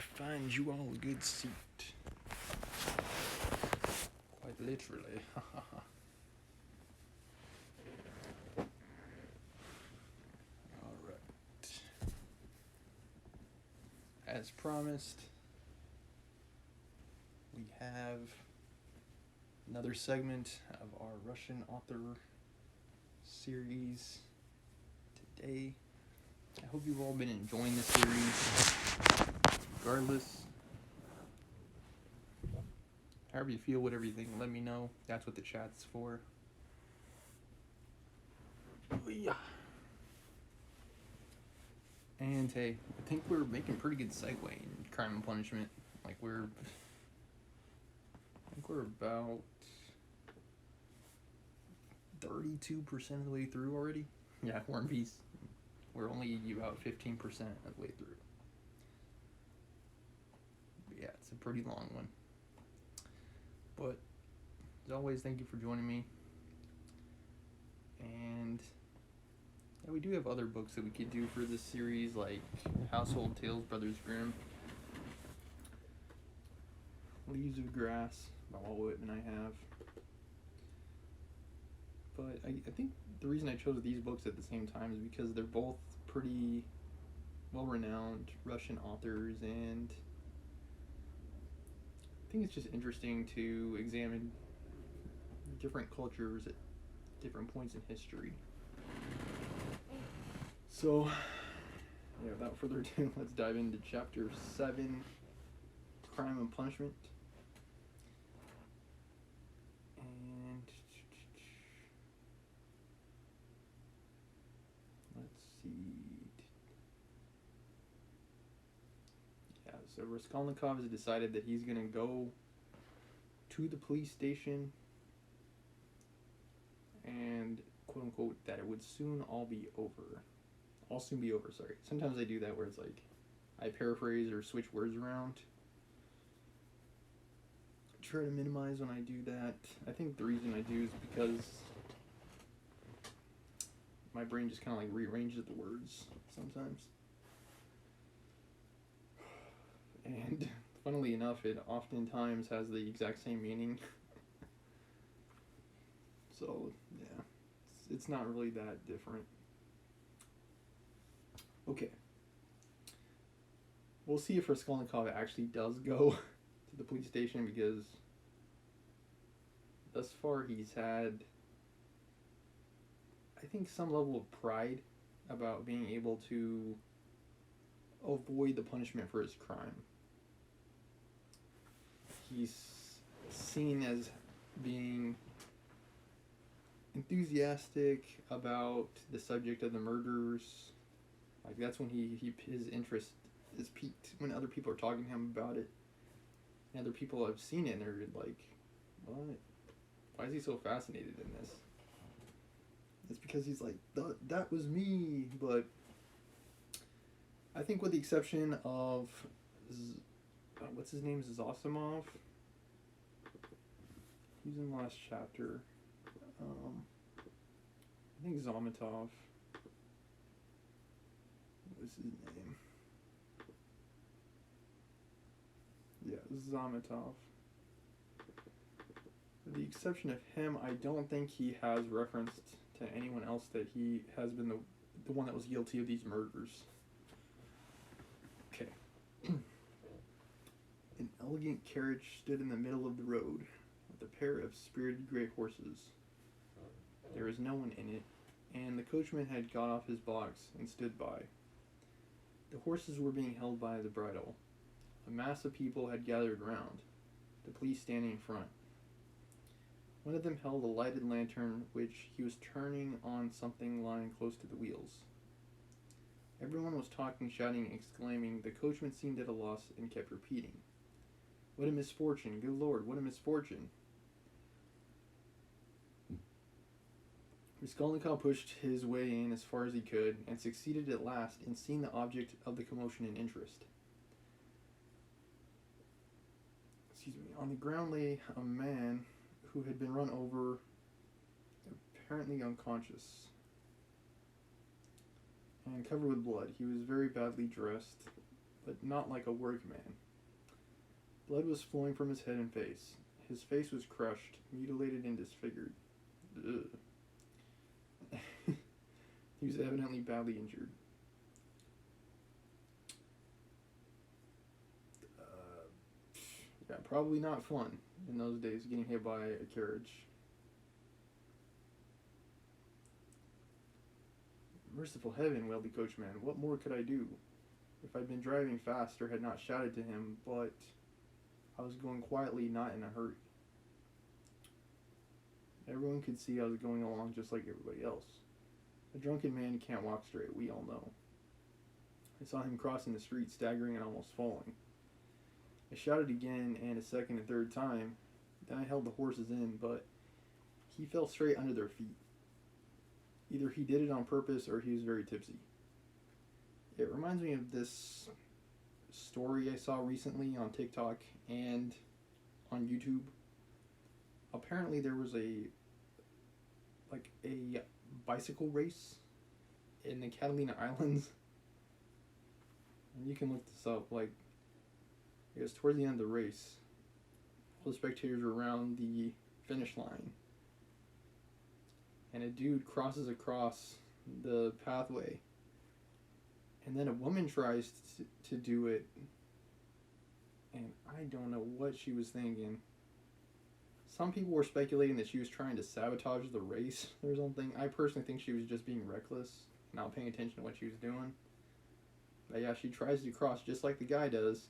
find you all a good seat. Quite literally. Alright. As promised, we have another segment of our Russian author series today. I hope you've all been enjoying the series. Regardless, however you feel, whatever you think, let me know. That's what the chat's for. Yeah. And hey, I think we're making pretty good segue in Crime and Punishment. I think we're about 32% of the way through already. Yeah, War and Peace. We're only about 15% of the way through. But yeah, it's a pretty long one. But as always, thank you for joining me. And yeah, we do have other books that we could do for this series, like Household Tales, Brothers Grimm, Leaves of Grass by Walt Whitman I have. But I think the reason I chose these books at the same time is because they're both pretty well-renowned Russian authors, and I think it's just interesting to examine different cultures at different points in history. So, yeah, without further ado, let's dive into Chapter 7, Crime and Punishment. And let's see. Yeah, so Raskolnikov has decided that he's going to go to the police station and, quote unquote, that it would soon all be over. All soon be over, sorry. Sometimes I do that where it's like, I paraphrase or switch words around. I try to minimize when I do that. I think the reason I do is because my brain just kind of like rearranges the words sometimes. And funnily enough, it oftentimes has the exact same meaning. So, yeah, it's not really that different. Okay. We'll see if Raskolnikov actually does go to the police station, because thus far he's had, I think, some level of pride about being able to avoid the punishment for his crime. He's seen as being enthusiastic about the subject of the murders. Like, that's when his interest is piqued, when other people are talking to him about it. And other people have seen it and they're like, what? Why is he so fascinated in this? It's because he's like, that was me. But I think with the exception of, what's his name, Zosimov? He's in the last chapter. I think Zomitov. What's his name? Yeah, Zomitov. With the exception of him, I don't think he has referenced to anyone else that he has been the one that was guilty of these murders. Okay. An elegant carriage stood in the middle of the road, with a pair of spirited gray horses. There was no one in it, and the coachman had got off his box and stood by. The horses were being held by the bridle. A mass of people had gathered round, the police standing in front. One of them held a lighted lantern, which he was turning on something lying close to the wheels. Everyone was talking, shouting, exclaiming. The coachman seemed at a loss and kept repeating, "What a misfortune! Good Lord, what a misfortune!" Raskolnikov pushed his way in as far as he could, and succeeded at last in seeing the object of the commotion and interest. On the ground lay a man who had been run over, apparently unconscious, and covered with blood. He was very badly dressed, but not like a workman. Blood was flowing from his head and face. His face was crushed, mutilated, and disfigured. Ugh. He was evidently badly injured. Yeah, probably not fun in those days, getting hit by a carriage. Merciful heaven, wailed the coachman. What more could I do? If I'd been driving fast or had not shouted to him, but I was going quietly, not in a hurry. Everyone could see I was going along just like everybody else. A drunken man can't walk straight, we all know. I saw him crossing the street, staggering and almost falling. I shouted again, and a second and third time. Then I held the horses in, but he fell straight under their feet. Either he did it on purpose or he was very tipsy. It reminds me of this story I saw recently on TikTok and on YouTube. Apparently there was a bicycle race in the Catalina Islands. And you can look this up. It was towards the end of the race. All the spectators were around the finish line. And a dude crosses across the pathway. And then a woman tries to do it. And I don't know what she was thinking. Some people were speculating that she was trying to sabotage the race or something. I personally think she was just being reckless, not paying attention to what she was doing. But yeah, she tries to cross just like the guy does.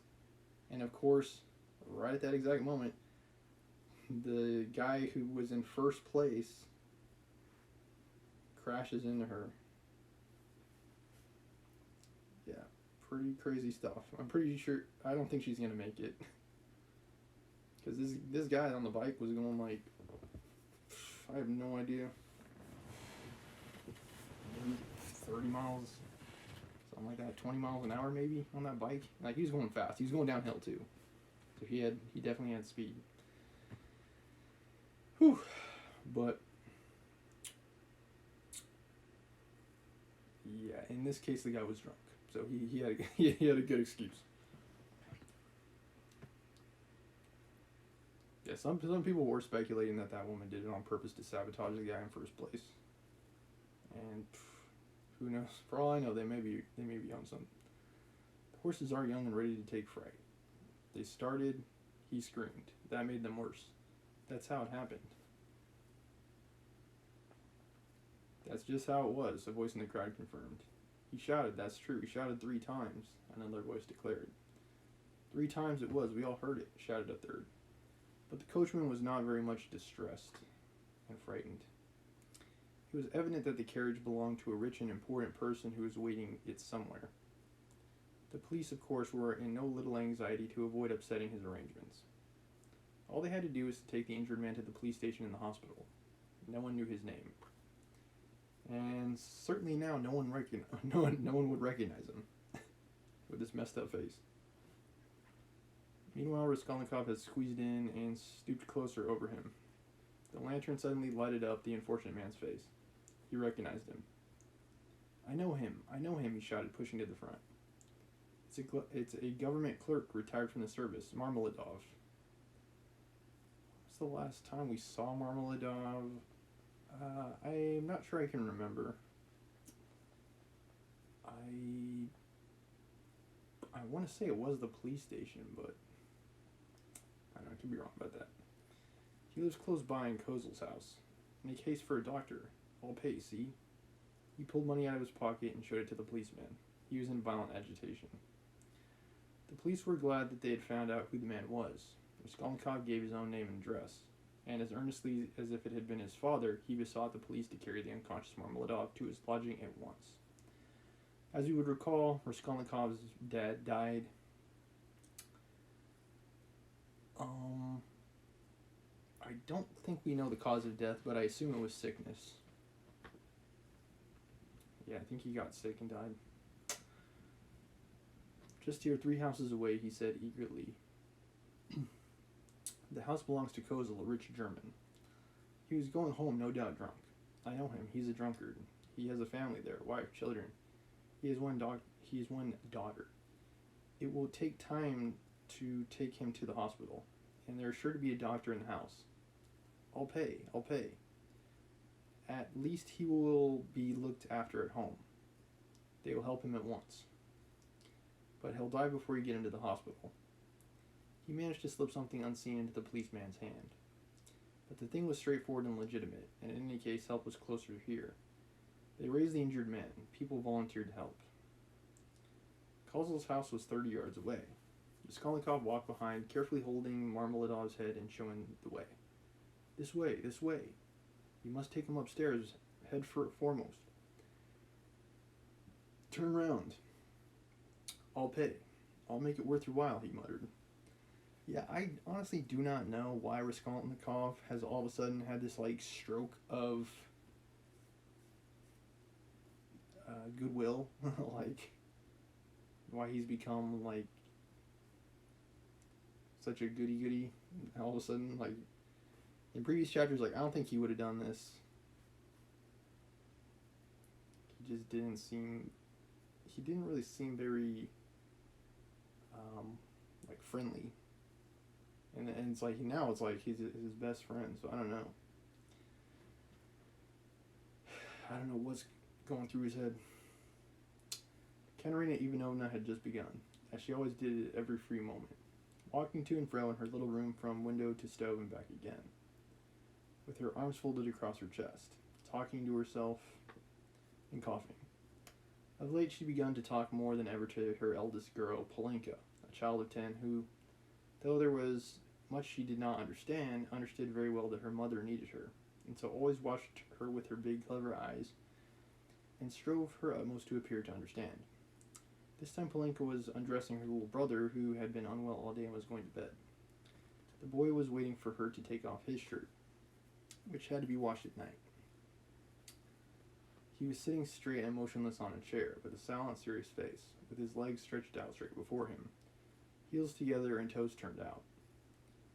And of course, right at that exact moment, the guy who was in first place crashes into her. Yeah, pretty crazy stuff. I'm pretty sure, I don't think she's going to make it. Because this guy on the bike was going I have no idea, maybe 30 miles, something like that, 20 miles an hour maybe on that bike. He was going fast. He was going downhill too. So he definitely had speed. Whew. But yeah, in this case the guy was drunk. So he had a good excuse. Yeah, some people were speculating that woman did it on purpose to sabotage the guy in first place. And who knows? For all I know, they may be on something. The horses are young and ready to take fright. They started, he screamed. That made them worse. That's how it happened. That's just how it was, a voice in the crowd confirmed. He shouted, that's true. He shouted 3 times, another voice declared. 3 times it was, we all heard it, shouted a third. But the coachman was not very much distressed and frightened. It was evident that the carriage belonged to a rich and important person who was waiting it somewhere. The police, of course, were in no little anxiety to avoid upsetting his arrangements. All they had to do was to take the injured man to the police station in the hospital. No one knew his name. And certainly now no one would recognize him with his messed up face. Meanwhile, Raskolnikov had squeezed in and stooped closer over him. The lantern suddenly lighted up the unfortunate man's face. He recognized him. I know him, he shouted, pushing to the front. It's a government clerk retired from the service, Marmeladov. What's the last time we saw Marmeladov? I'm not sure I can remember. I want to say it was the police station, but I don't know, I could be wrong about that. He lives close by in Kozel's house. In a case for a doctor. I'll pay, see? He pulled money out of his pocket and showed it to the policeman. He was in violent agitation. The police were glad that they had found out who the man was. Raskolnikov gave his own name and address, and as earnestly as if it had been his father, he besought the police to carry the unconscious Marmeladov to his lodging at once. As you would recall, Raskolnikov's dad died I don't think we know the cause of death, but I assume it was sickness. Yeah, I think he got sick and died. Just here, 3 houses away, he said eagerly. The house belongs to Kozel, a rich German. He was going home, no doubt drunk. I know him. He's a drunkard. He has a family there, wife, children. He has one daughter. It will take time to take him to the hospital, and there's sure to be a doctor in the house. I'll pay, I'll pay. At least he will be looked after at home. They will help him at once. But he'll die before you get him to the hospital. He managed to slip something unseen into the policeman's hand. But the thing was straightforward and legitimate, and in any case, help was closer here. They raised the injured man. People volunteered to help. Kozl's house was 30 yards away. Raskolnikov walked behind, carefully holding Marmeladov's head and showing the way. This way, this way. You must take him upstairs, head foremost. Turn round. I'll pay. I'll make it worth your while, he muttered. Yeah, I honestly do not know why Raskolnikov has all of a sudden had this, stroke of goodwill. Why he's become, such a goody-goody. All of a sudden, in previous chapters, I don't think he would have done this. He just didn't really seem very, friendly. And it's now it's he's his best friend, so I don't know. I don't know what's going through his head. Katerina Ivanovna had just begun, as she always did at every free moment, walking to and fro in her little room from window to stove and back again, with her arms folded across her chest, talking to herself and coughing. Of late she'd begun to talk more than ever to her eldest girl, Polenka, a child of 10 who, though there was much she did not understand, understood very well that her mother needed her, and so always watched her with her big clever eyes, and strove her utmost to appear to understand. This time Polenka was undressing her little brother, who had been unwell all day and was going to bed. The boy was waiting for her to take off his shirt, which had to be washed at night. He was sitting straight and motionless on a chair, with a silent, serious face, with his legs stretched out straight before him, heels together and toes turned out.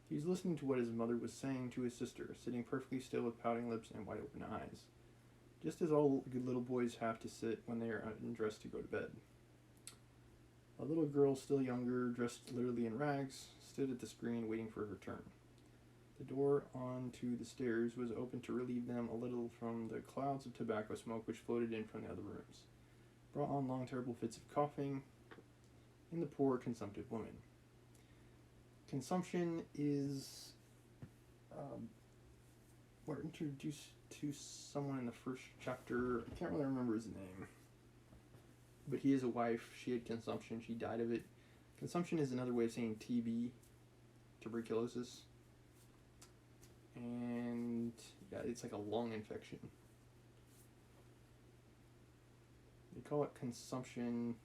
He was listening to what his mother was saying to his sister, sitting perfectly still with pouting lips and wide open eyes, just as all good little boys have to sit when they are undressed to go to bed. A little girl, still younger, dressed literally in rags, stood at the screen waiting for her turn. The door onto the stairs was open to relieve them a little from the clouds of tobacco smoke which floated in from the other rooms, brought on long terrible fits of coughing in the poor consumptive women. Consumption is we're introduced to someone in the first chapter. I can't really remember his name, but he has a wife. She had consumption. She died of it. Consumption is another way of saying TB, tuberculosis. And yeah, it's like a lung infection. They call it consumption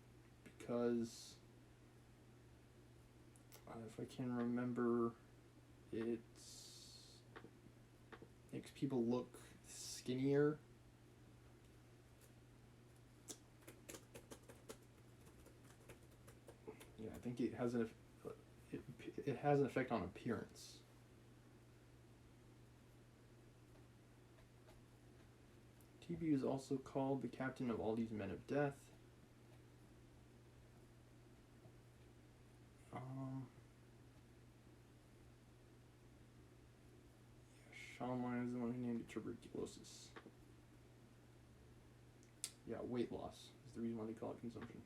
because, if I can remember, it makes people look skinnier. Yeah, I think it has it has an effect on appearance. TB is also called the captain of all these men of death. Schonlein is the one who named it tuberculosis. Yeah, weight loss is the reason why they call it consumption.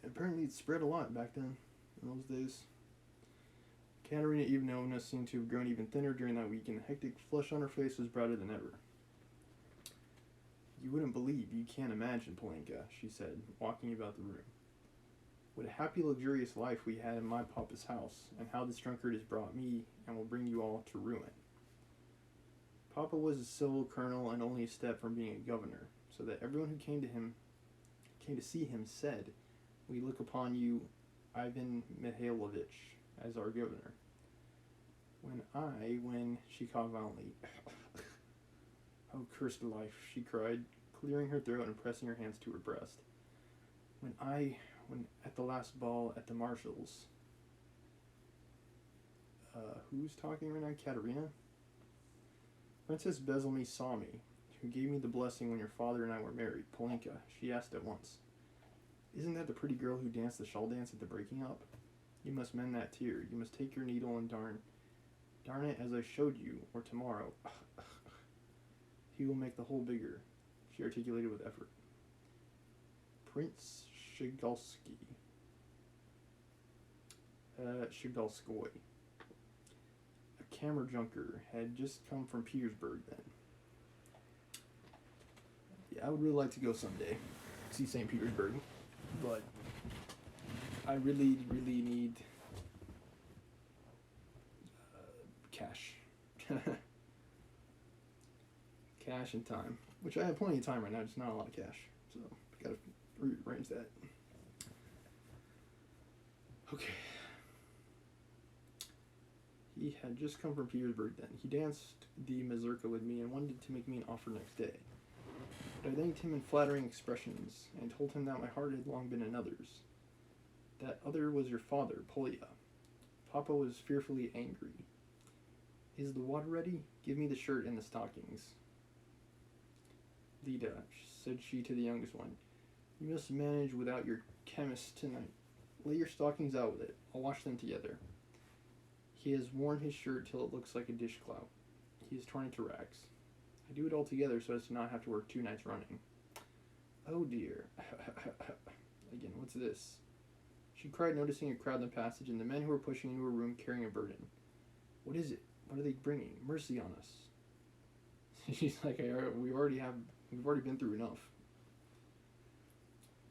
Apparently it spread a lot back then, in those days. Katerina Ivanovna seemed to have grown even thinner during that week, and the hectic flush on her face was brighter than ever. You wouldn't believe, you can't imagine, Polenka, she said, walking about the room. What a happy, luxurious life we had in my papa's house, and how this drunkard has brought me and will bring you all to ruin. Papa was a civil colonel and only a step from being a governor, so that everyone who came to see him said, "We look upon you, Ivan Mikhailovich, as our governor." When she coughed violently, "Oh, cursed life," she cried, clearing her throat and pressing her hands to her breast. When at the last ball at the Marshalls." Who's talking right now? Katerina? "Princess Bezelmy saw me. who gave me the blessing when your father and I were married, Polinka, she asked at once. Isn't that the pretty girl who danced the shawl dance at the breaking up? You must mend that tear. You must take your needle and darn it as I showed you, or tomorrow. He will make the hole bigger, she articulated with effort. Prince Shigalsky. Shigalskoy. A Kammerjunker had just come from Petersburg then. Yeah, I would really like to go someday, see St. Petersburg, but I really, really need cash. Cash and time, which I have plenty of time right now, just not a lot of cash, so gotta rearrange that. Okay. He had just come from Petersburg then. He danced the mazurka with me and wanted to make me an offer next day. But I thanked him in flattering expressions and told him that my heart had long been another's. That other was your father, Polya. Papa was fearfully angry. Is the water ready? Give me the shirt and the stockings. Lida, said she to the youngest one, you must manage without your chemist tonight. Lay your stockings out with it. I'll wash them together. He has worn his shirt till it looks like a dishclout. He has torn it to rags. I do it all together so as to not have to work 2 nights running. Oh dear. Again, what's this? She cried, noticing a crowd in the passage and the men who were pushing into her room carrying a burden. What is it? What are they bringing? Mercy on us. She's like, we've already been through enough.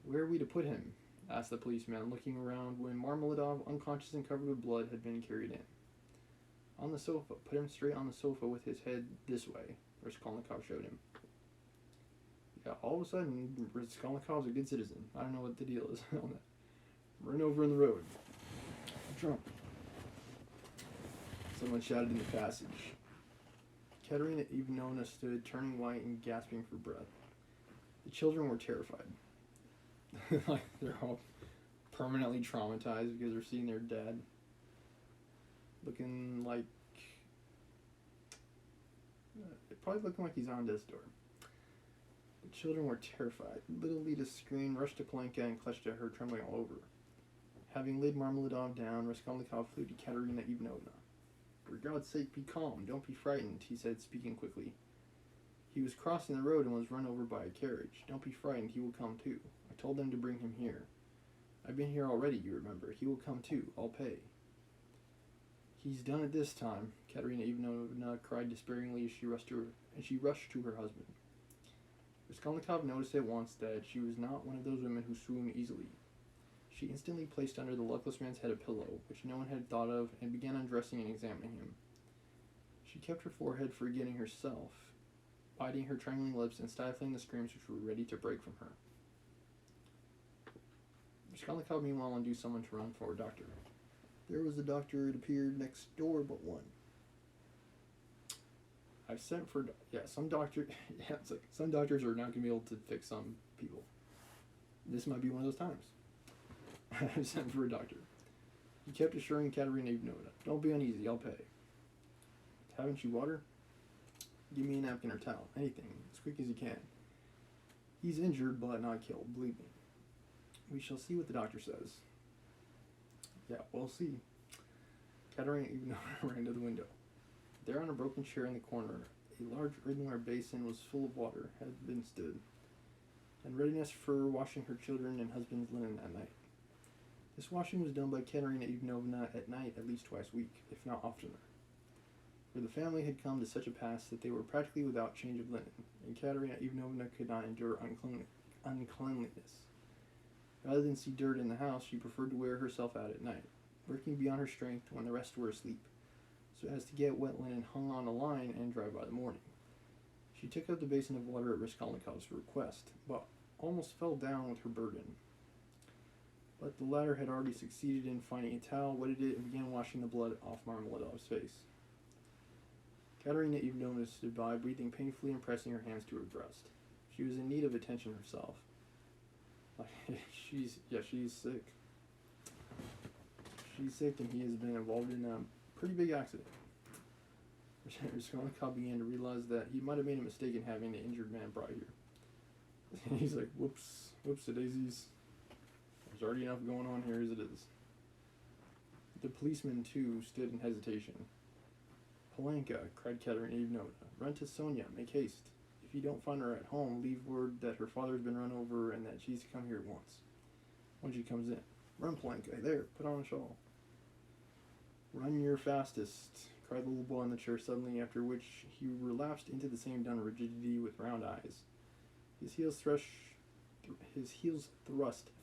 Where are we to put him? Asked the policeman, looking around when Marmeladov, unconscious and covered with blood, had been carried in. On the sofa. Put him straight on the sofa with his head this way, Raskolnikov showed him. Yeah, all of a sudden, Raskolnikov's a good citizen. I don't know what the deal is on that. Run over in the road. Drunk. Someone shouted in the passage. Katerina Ivanovna stood, turning white and gasping for breath. The children were terrified. Like, they're all permanently traumatized because they're seeing their dad looking like... probably looking like he's on death's door. The children were terrified. Little Lita screamed, rushed to Polenka, and clutched at her, trembling all over. Having laid Marmeladov down, Raskolnikov flew to Katerina Ivanovna. For God's sake, be calm. Don't be frightened, he said, speaking quickly. He was crossing the road and was run over by a carriage. Don't be frightened, he will come too. I told them to bring him here. I've been here already, you remember. He will come too. I'll pay. He's done it this time, Katerina Ivanovna cried despairingly as she rushed to her husband. Raskolnikov noticed at once that she was not one of those women who swoon easily. She instantly placed under the luckless man's head a pillow, which no one had thought of, and began undressing and examining him. She kept her forehead forgetting herself, biting her trembling lips and stifling the screams which were ready to break from her. Raskolnikov meanwhile induced someone to run for a doctor. There was a doctor, it appeared, next door but one. I've sent for... some doctors are not going to be able to fix some people. This might be one of those times. I've sent for a doctor. He kept assuring Katerina Ivanovna, don't be uneasy, I'll pay. Haven't you water? Give me a napkin or towel, anything, as quick as you can. He's injured, but not killed, believe me. We shall see what the doctor says. Yeah, we'll see. Katerina Ivanovna ran to the window. There on a broken chair in the corner, a large earthenware basin was full of water, had been stood, in readiness for washing her children and husband's linen that night. This washing was done by Katerina Ivanovna at night at least twice a week, if not oftener. For the family had come to such a pass that they were practically without change of linen, and Katerina Ivanovna could not endure uncleanliness. Rather than see dirt in the house, she preferred to wear herself out at night, working beyond her strength when the rest were asleep, so as to get wet linen hung on a line and dry by the morning. She took up the basin of water at Raskolnikov's request, but almost fell down with her burden. But the latter had already succeeded in finding a towel, wetted it, and began washing the blood off Marmeladov's face. Katerina Ivanovna stood by, breathing painfully and pressing her hands to her breast. She was in need of attention herself. She's sick. She's sick, and he has been involved in a pretty big accident. Raskolnikov began to realize that he might have made a mistake in having the injured man brought here. And he's like, whoops-a-daisies. There's already enough going on here as it is. The policeman, too, stood in hesitation. Polanka, cried Katerina Ivanovna, run to Sonia, make haste. If you don't find her at home, leave word that her father's been run over and that she's to come here at once. When she comes in. Run, Polanka, there, put on a shawl. Run your fastest, cried the little boy in the chair suddenly, after which he relapsed into the same dun rigidity with round eyes. His heels thrust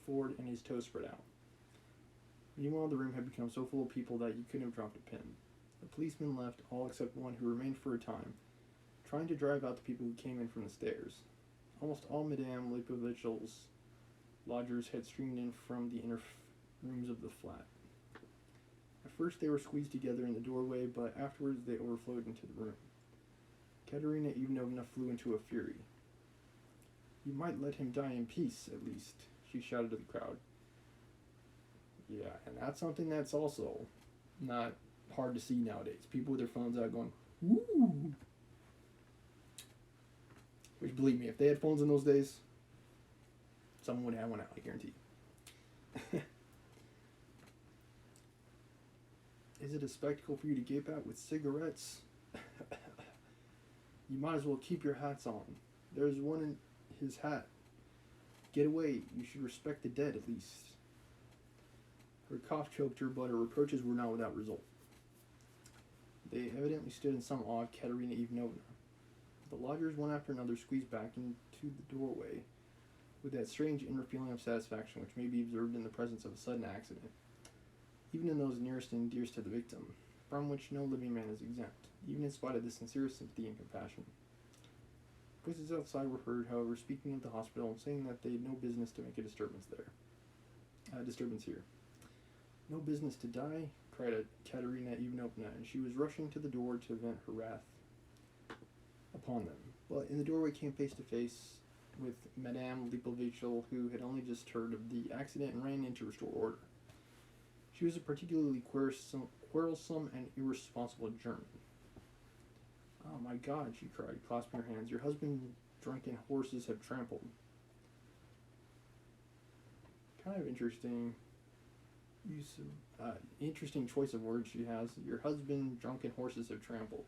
forward and his toes spread out. Meanwhile, the room had become so full of people that you couldn't have dropped a pin. The policemen left, all except one who remained for a time, trying to drive out the people who came in from the stairs. Almost all Madame Lipovitch's lodgers had streamed in from the inner rooms of the flat. At first they were squeezed together in the doorway, but afterwards they overflowed into the room. Katerina Ivanovna flew into a fury. You might let him die in peace, at least, she shouted to the crowd. Yeah, and that's something that's also not hard to see nowadays. People with their phones out going, woo! Which, believe me, if they had phones in those days, someone would have one out, I guarantee. Is it a spectacle for you to gape at with cigarettes? You might as well keep your hats on. There's one in his hat. Get away. You should respect the dead, at least. Her cough choked her, but her reproaches were not without result. They evidently stood in some awe of Katerina Ivanovna. The lodgers, one after another, squeezed back into the doorway with that strange inner feeling of satisfaction which may be observed in the presence of a sudden accident, even in those nearest and dearest to the victim, from which no living man is exempt, even in spite of the sincerest sympathy and compassion. Voices outside were heard, however, speaking of the hospital and saying that they had no business to make a disturbance here. No business to die, cried Katerina Ivanovna, and she was rushing to the door to vent her wrath upon them. But in the doorway came face to face with Madame Lipovitchel, who had only just heard of the accident and ran in to restore order. She was a particularly quarrelsome and irresponsible German. Oh my God, she cried, clasping her hands. Your husband drunken horses have trampled. Kind of interesting interesting choice of words she has. Your husband drunken horses have trampled.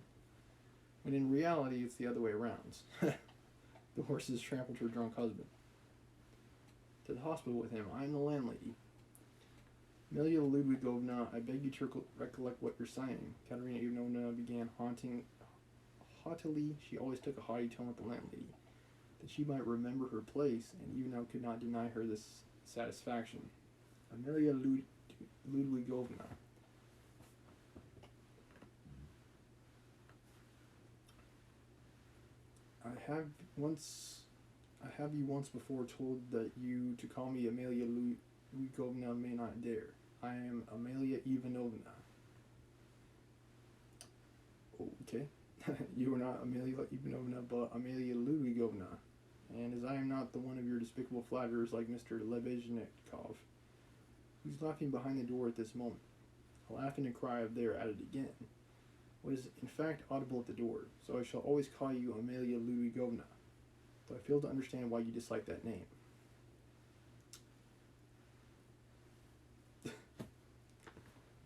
When in reality, it's the other way around. The horses trampled her drunk husband. To the hospital with him. I am the landlady. Amelia Ludwigovna, I beg you to recollect what you're saying. Katerina Ivanovna began haughtily. She always took a haughty tone with the landlady, that she might remember her place, and Ivanov could not deny her this satisfaction. Amelia Ludwigovna. I have you once before told that you to call me Amelia Ludwigovna may not dare. I am Amelia Ivanovna. Okay. You are not Amelia Ivanovna, but Amelia Ludwigovna. And as I am not the one of your despicable flatterers like Mr. Lebezhnikov, who's laughing behind the door at this moment, a laugh and a cry of there at it again, was in fact audible at the door, so I shall always call you Amelia Ludwigovna, though I fail to understand why you dislike that name.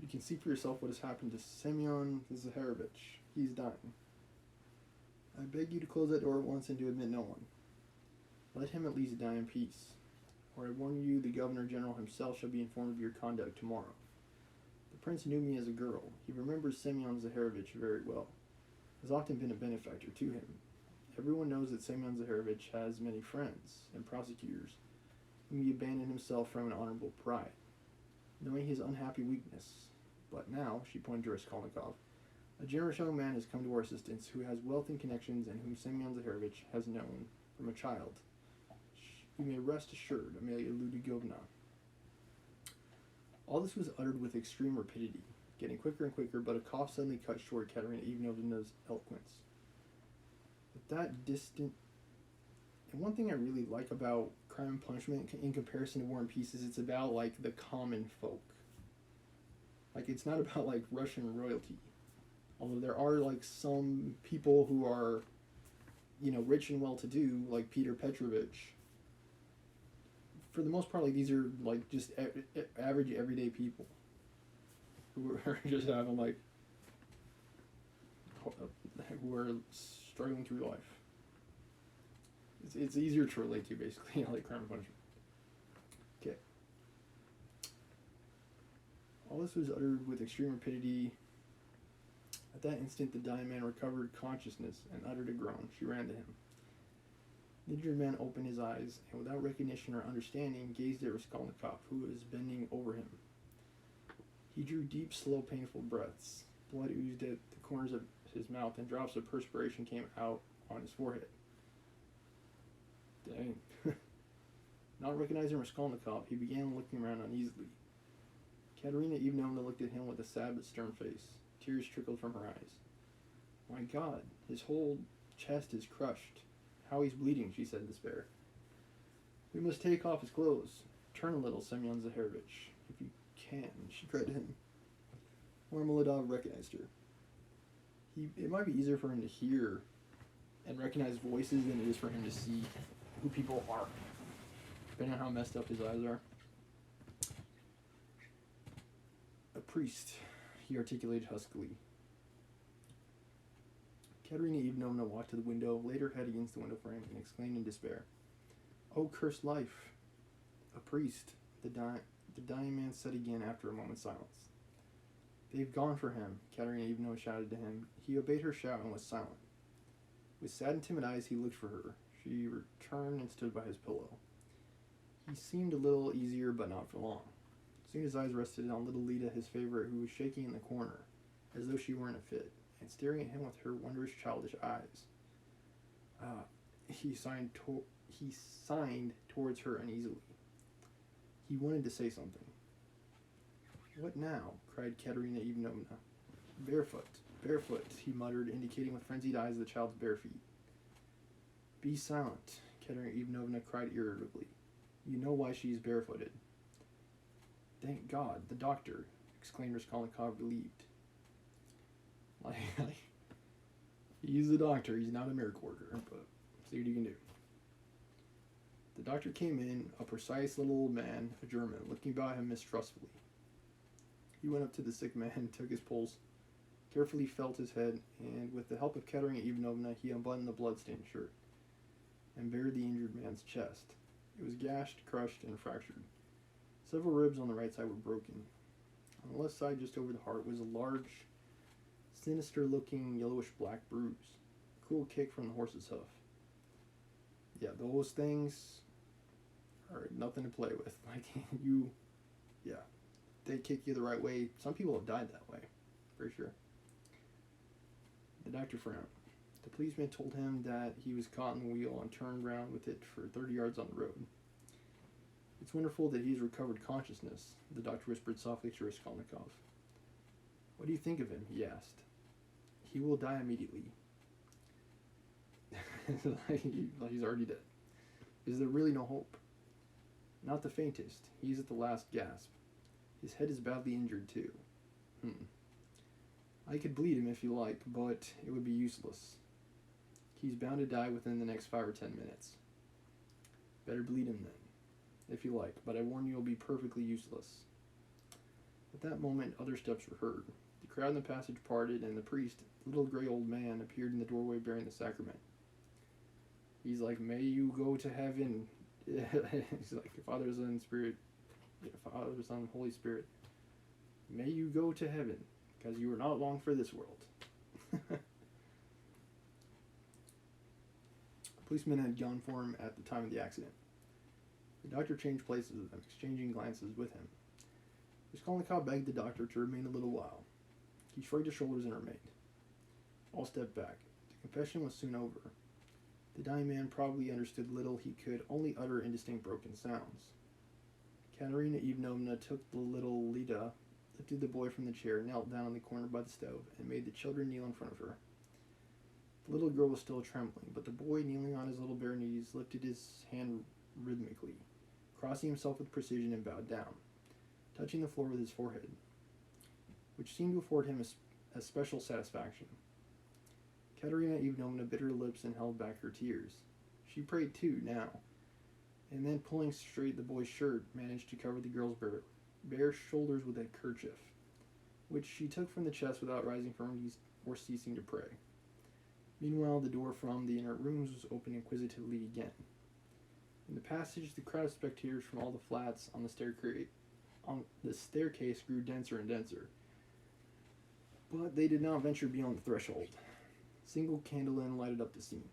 You can see for yourself what has happened to Semyon Zaharovich. He's dying. I beg you to close that door at once and to admit no one. Let him at least die in peace, or I warn you the Governor General himself shall be informed of your conduct tomorrow. The Prince knew me as a girl. He remembers Semyon Zaharovich very well. Has often been a benefactor to him. Everyone knows that Semyon Zaharovich has many friends and prosecutors, whom he abandoned himself from an honorable pride, knowing his unhappy weakness. But now, she pointed to Raskolnikov, a generous young man has come to our assistance who has wealth and connections and whom Semyon Zaharovich has known from a child. You may rest assured, Amelia Ludwigovna. All this was uttered with extreme rapidity, getting quicker and quicker, but a cough suddenly cut short Katerina Ivanovna's eloquence. But that distant... And one thing I really like about Crime and Punishment in comparison to War and Peace is it's about, like, the common folk. Like, it's not about, like, Russian royalty. Although there are like some people who are, rich and well-to-do, like Peter Petrovich. For the most part, like these are like just average everyday people who are just having like who are struggling through life. It's easier to relate to, basically, like Crime and Punishment. Okay. All this was uttered with extreme rapidity. At that instant, the dying man recovered consciousness and uttered a groan. She ran to him. The injured man opened his eyes and, without recognition or understanding, gazed at Raskolnikov, who was bending over him. He drew deep, slow, painful breaths. Blood oozed at the corners of his mouth, and drops of perspiration came out on his forehead. Dang. Not recognizing Raskolnikov, he began looking around uneasily. Katerina Ivanovna looked at him with a sad but stern face. Tears trickled from her eyes. My God, his whole chest is crushed. How he's bleeding, she said in despair. We must take off his clothes. Turn a little, Semyon Zaharovich, if you can, she cried to him. Marmeladov recognized her. It might be easier for him to hear and recognize voices than it is for him to see who people are, depending on how messed up his eyes are. A priest, he articulated huskily. Katerina Ivanovna walked to the window, laid her head against the window frame, and exclaimed in despair, "Oh, cursed life! A priest," the dying man said again after a moment's silence. "They've gone for him," Katerina Ivanovna shouted to him. He obeyed her shout and was silent. With sad and timid eyes, he looked for her. She returned and stood by his pillow. He seemed a little easier, but not for long. Soon his eyes rested on little Lida, his favorite, who was shaking in the corner, as though she were in a fit, and staring at him with her wondrous childish eyes. He signed towards her uneasily. He wanted to say something. "What now?" cried Katerina Ivanovna. "Barefoot, barefoot," he muttered, indicating with frenzied eyes the child's bare feet. "Be silent," Katerina Ivanovna cried irritably. "You know why she is barefooted." "Thank God, the doctor," exclaimed Raskolnikov, relieved. He's the doctor, he's not a miracle worker, but see what you can do. The doctor came in, a precise little man, a German, looking about him mistrustfully. He went up to the sick man, took his pulse, carefully felt his head, and with the help of Katerina Ivanovna, he unbuttoned the blood-stained shirt and bared the injured man's chest. It was gashed, crushed, and fractured. Several ribs on the right side were broken. On the left side, just over the heart, was a large, sinister-looking yellowish-black bruise. A cruel kick from the horse's hoof. Yeah, those things are nothing to play with. They kick you the right way. Some people have died that way, for sure. The doctor frowned. The policeman told him that he was caught in the wheel and turned round with it for 30 yards on the road. It's wonderful that he's recovered consciousness, the doctor whispered softly to Raskolnikov. What do you think of him? He asked. He will die immediately. He's already dead. Is there really no hope? Not the faintest. He's at the last gasp. His head is badly injured, too. I could bleed him if you like, but it would be useless. He's bound to die within the next 5 or 10 minutes. Better bleed him then, if you like, but I warn you it'll be perfectly useless. At that moment, other steps were heard. The crowd in the passage parted, and the priest, a little gray old man, appeared in the doorway bearing the sacrament. He's like, may you go to heaven. He's like, Father, Son, Spirit, Father, Son, Holy Spirit. May you go to heaven, because you are not long for this world. A policeman had gone for him at the time of the accident. The doctor changed places with him, exchanging glances with him. Raskolnikov begged the doctor to remain a little while. He shrugged his shoulders and remained. All stepped back. The confession was soon over. The dying man probably understood little. He could only utter indistinct broken sounds. Katerina Ivanovna took the little Lida, lifted the boy from the chair, knelt down on the corner by the stove, and made the children kneel in front of her. The little girl was still trembling, but the boy, kneeling on his little bare knees, lifted his hand rhythmically, crossing himself with precision, and bowed down, touching the floor with his forehead, which seemed to afford him a special satisfaction. Katerina Ivanovna bit her lips and held back her tears. She prayed too, now, and then pulling straight the boy's shirt, managed to cover the girl's bare shoulders with a kerchief, which she took from the chest without rising from or ceasing to pray. Meanwhile, the door from the inner rooms was opened inquisitively again. In the passage, the crowd of spectators from all the flats on the staircase grew denser and denser, but they did not venture beyond the threshold. A single candle end lighted up the scene.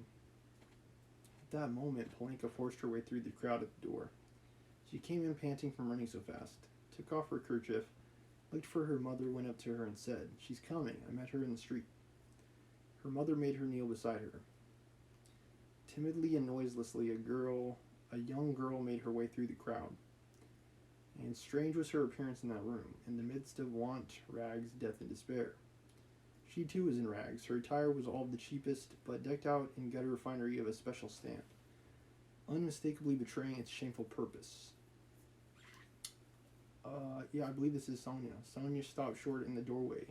At that moment, Polenka forced her way through the crowd at the door. She came in panting from running so fast, took off her kerchief, looked for her mother, went up to her and said, "She's coming. I met her in the street." Her mother made her kneel beside her. Timidly and noiselessly, a young girl made her way through the crowd. And strange was her appearance in that room, in the midst of want, rags, death, and despair. She too was in rags. Her attire was all of the cheapest, but decked out in gutter finery of a special stamp, unmistakably betraying its shameful purpose. I believe this is Sonia. Sonia stopped short in the doorway,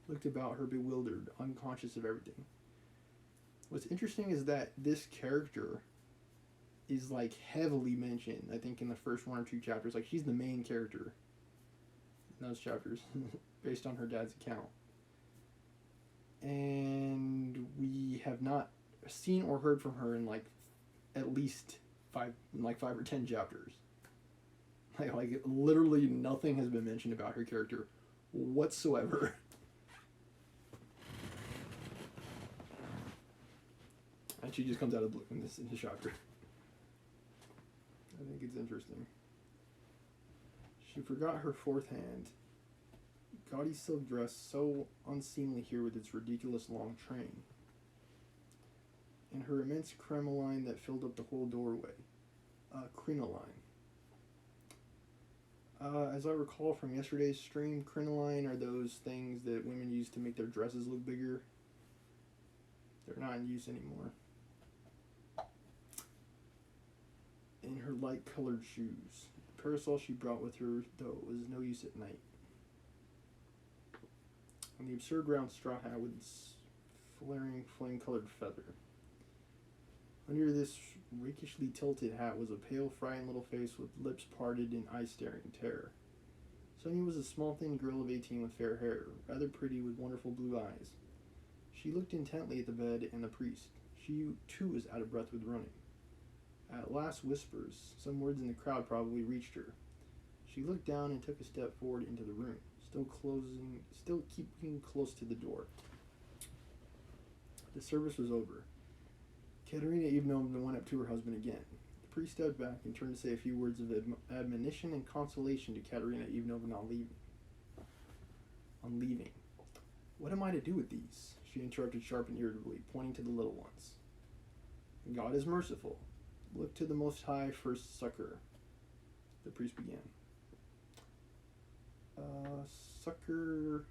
looked about her bewildered, unconscious of everything. What's interesting is that this character is like heavily mentioned, I think, in the first one or two chapters. Like, she's the main character in those chapters, based on her dad's account. And we have not seen or heard from her in like at least five or 10 chapters. Like literally nothing has been mentioned about her character whatsoever. And she just comes out of the blue in this chapter. I think it's interesting. She forgot her fourth hand. Gaudy silk dress, so unseemly here with its ridiculous long train. And her immense crinoline that filled up the whole doorway. Crinoline. As I recall from yesterday's stream, crinoline are those things that women use to make their dresses look bigger. They're not in use anymore. In her light-colored shoes. The parasol she brought with her, though, was no use at night. And the absurd round straw hat with its flaring, flame-colored feather. Under this rakishly tilted hat was a pale, frightened little face with lips parted and eyes staring in terror. Sonia was a small, thin girl of 18 with fair hair, rather pretty with wonderful blue eyes. She looked intently at the bed and the priest. She, too, was out of breath with running. At last, whispers, some words in the crowd probably reached her. She looked down and took a step forward into the room, still keeping close to the door. The service was over. Katerina Ivanovna went up to her husband again. The priest stepped back and turned to say a few words of admonition and consolation to Katerina Ivanovna on leaving. "What am I to do with these?" she interrupted sharp and irritably, pointing to the little ones. "God is merciful. Look to the Most High for succor," the priest began. Succor...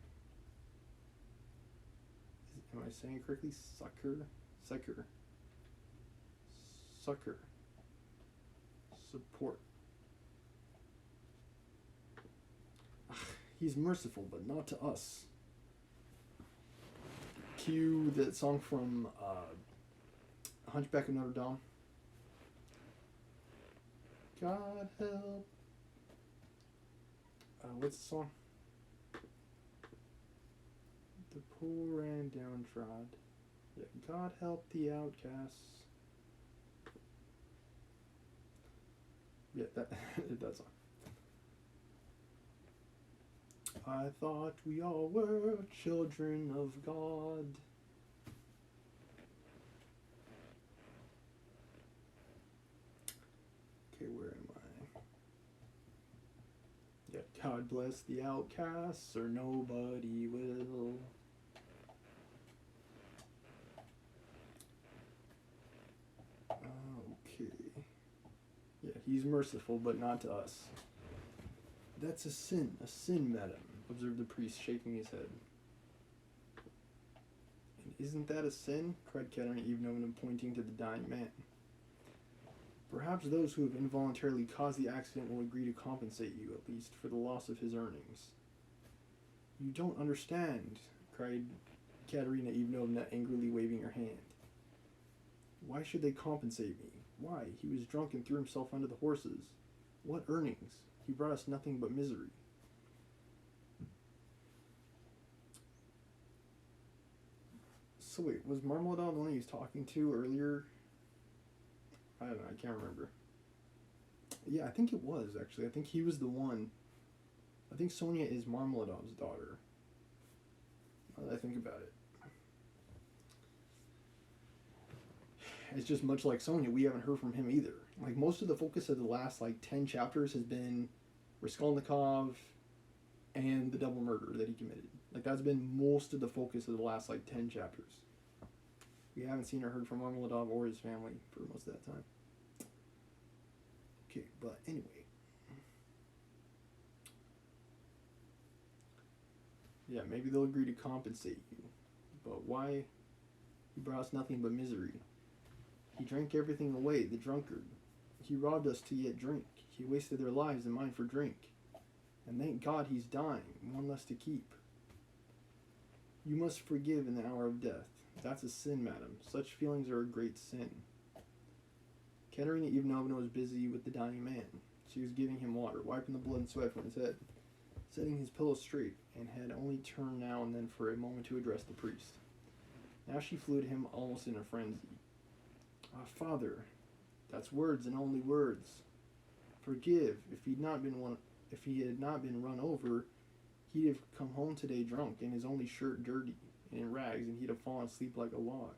Am I saying it correctly? Succor? Succor. Succor. Support. He's merciful, but not to us. Cue that song from Hunchback of Notre Dame. God help. What's the song? The poor and downtrodden. Yeah, God help the outcasts. Yeah, that song. I thought we all were children of God. Okay, where am I? Yeah, God bless the outcasts, or nobody will. Okay. Yeah, he's merciful, but not to us. That's a sin, madam, observed the priest, shaking his head. And isn't that a sin? Cried Katerina Ivanovna, pointing to the dying man. Perhaps those who have involuntarily caused the accident will agree to compensate you, at least, for the loss of his earnings. You don't understand. cried Katerina Ivanovna, angrily waving her hand. Why should they compensate me? Why? He was drunk and threw himself under the horses. What earnings? He brought us nothing but misery. So wait, was Marmeladov the one he was talking to earlier? I don't know, I can't remember. Yeah, I think it was, actually. I think he was the one. I think Sonia is Marmeladov's daughter. Now that I think about it. It's just much like Sonia, we haven't heard from him either. Like, most of the focus of the last, 10 chapters has been Raskolnikov and the double murder that he committed. Like, that's been most of the focus of the last, 10 chapters. We haven't seen or heard from Marmeladov or his family for most of that time. Okay, but anyway. Yeah, maybe they'll agree to compensate you. But why? He brought us nothing but misery. He drank everything away, the drunkard. He robbed us to yet drink. He wasted their lives and mine for drink. And thank God he's dying, one less to keep. You must forgive in the hour of death. That's a sin, madam. Such feelings are a great sin. Katerina Ivanovna was busy with the dying man. She was giving him water, wiping the blood and sweat from his head, setting his pillow straight, and had only turned now and then for a moment to address the priest. Now she flew to him almost in a frenzy. Ah, Father, that's words and only words. Forgive. If he had not been run over, he'd have come home today drunk and his only shirt dirty and in rags, and he'd have fallen asleep like a log.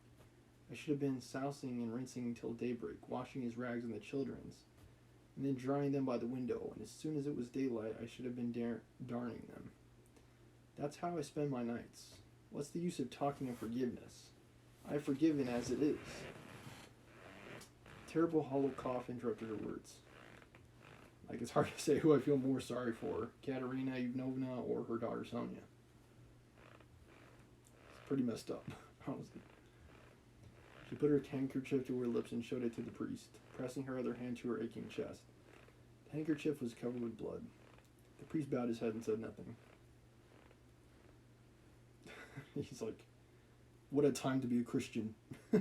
I should have been sousing and rinsing until daybreak, washing his rags and the children's, and then drying them by the window, and as soon as it was daylight, I should have been darning them. That's how I spend my nights. What's the use of talking of forgiveness? I've forgiven as it is. A terrible hollow cough interrupted her words. It's hard to say who I feel more sorry for, Katerina Ivanovna or her daughter Sonia. It's pretty messed up, honestly. She put her handkerchief to her lips and showed it to the priest, pressing her other hand to her aching chest. The handkerchief was covered with blood. The priest bowed his head and said nothing. He's like, what a time to be a Christian. He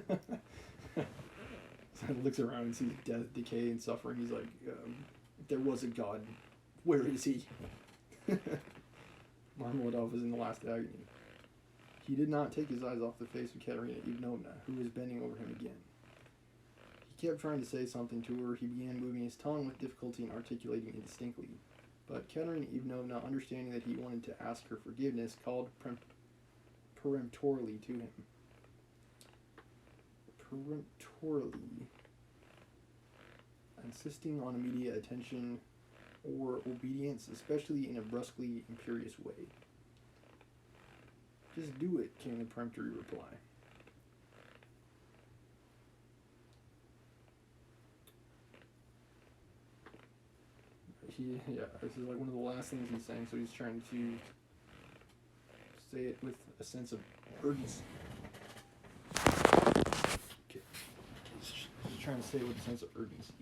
looks around and sees death, decay, and suffering. He's like, if there was a God, where is he? Marmeladov was in the last agony. He did not take his eyes off the face of Katerina Ivanovna, who was bending over him again. He kept trying to say something to her. He began moving his tongue with difficulty and articulating indistinctly. But Katerina Ivanovna, understanding that he wanted to ask her forgiveness, called peremptorily to him. Peremptorily. Insisting on immediate attention or obedience, especially in a brusquely imperious way. Just do it, came the peremptory reply. This is one of the last things he's saying, so he's trying to say it with a sense of urgency. Okay. He's trying to say it with a sense of urgency.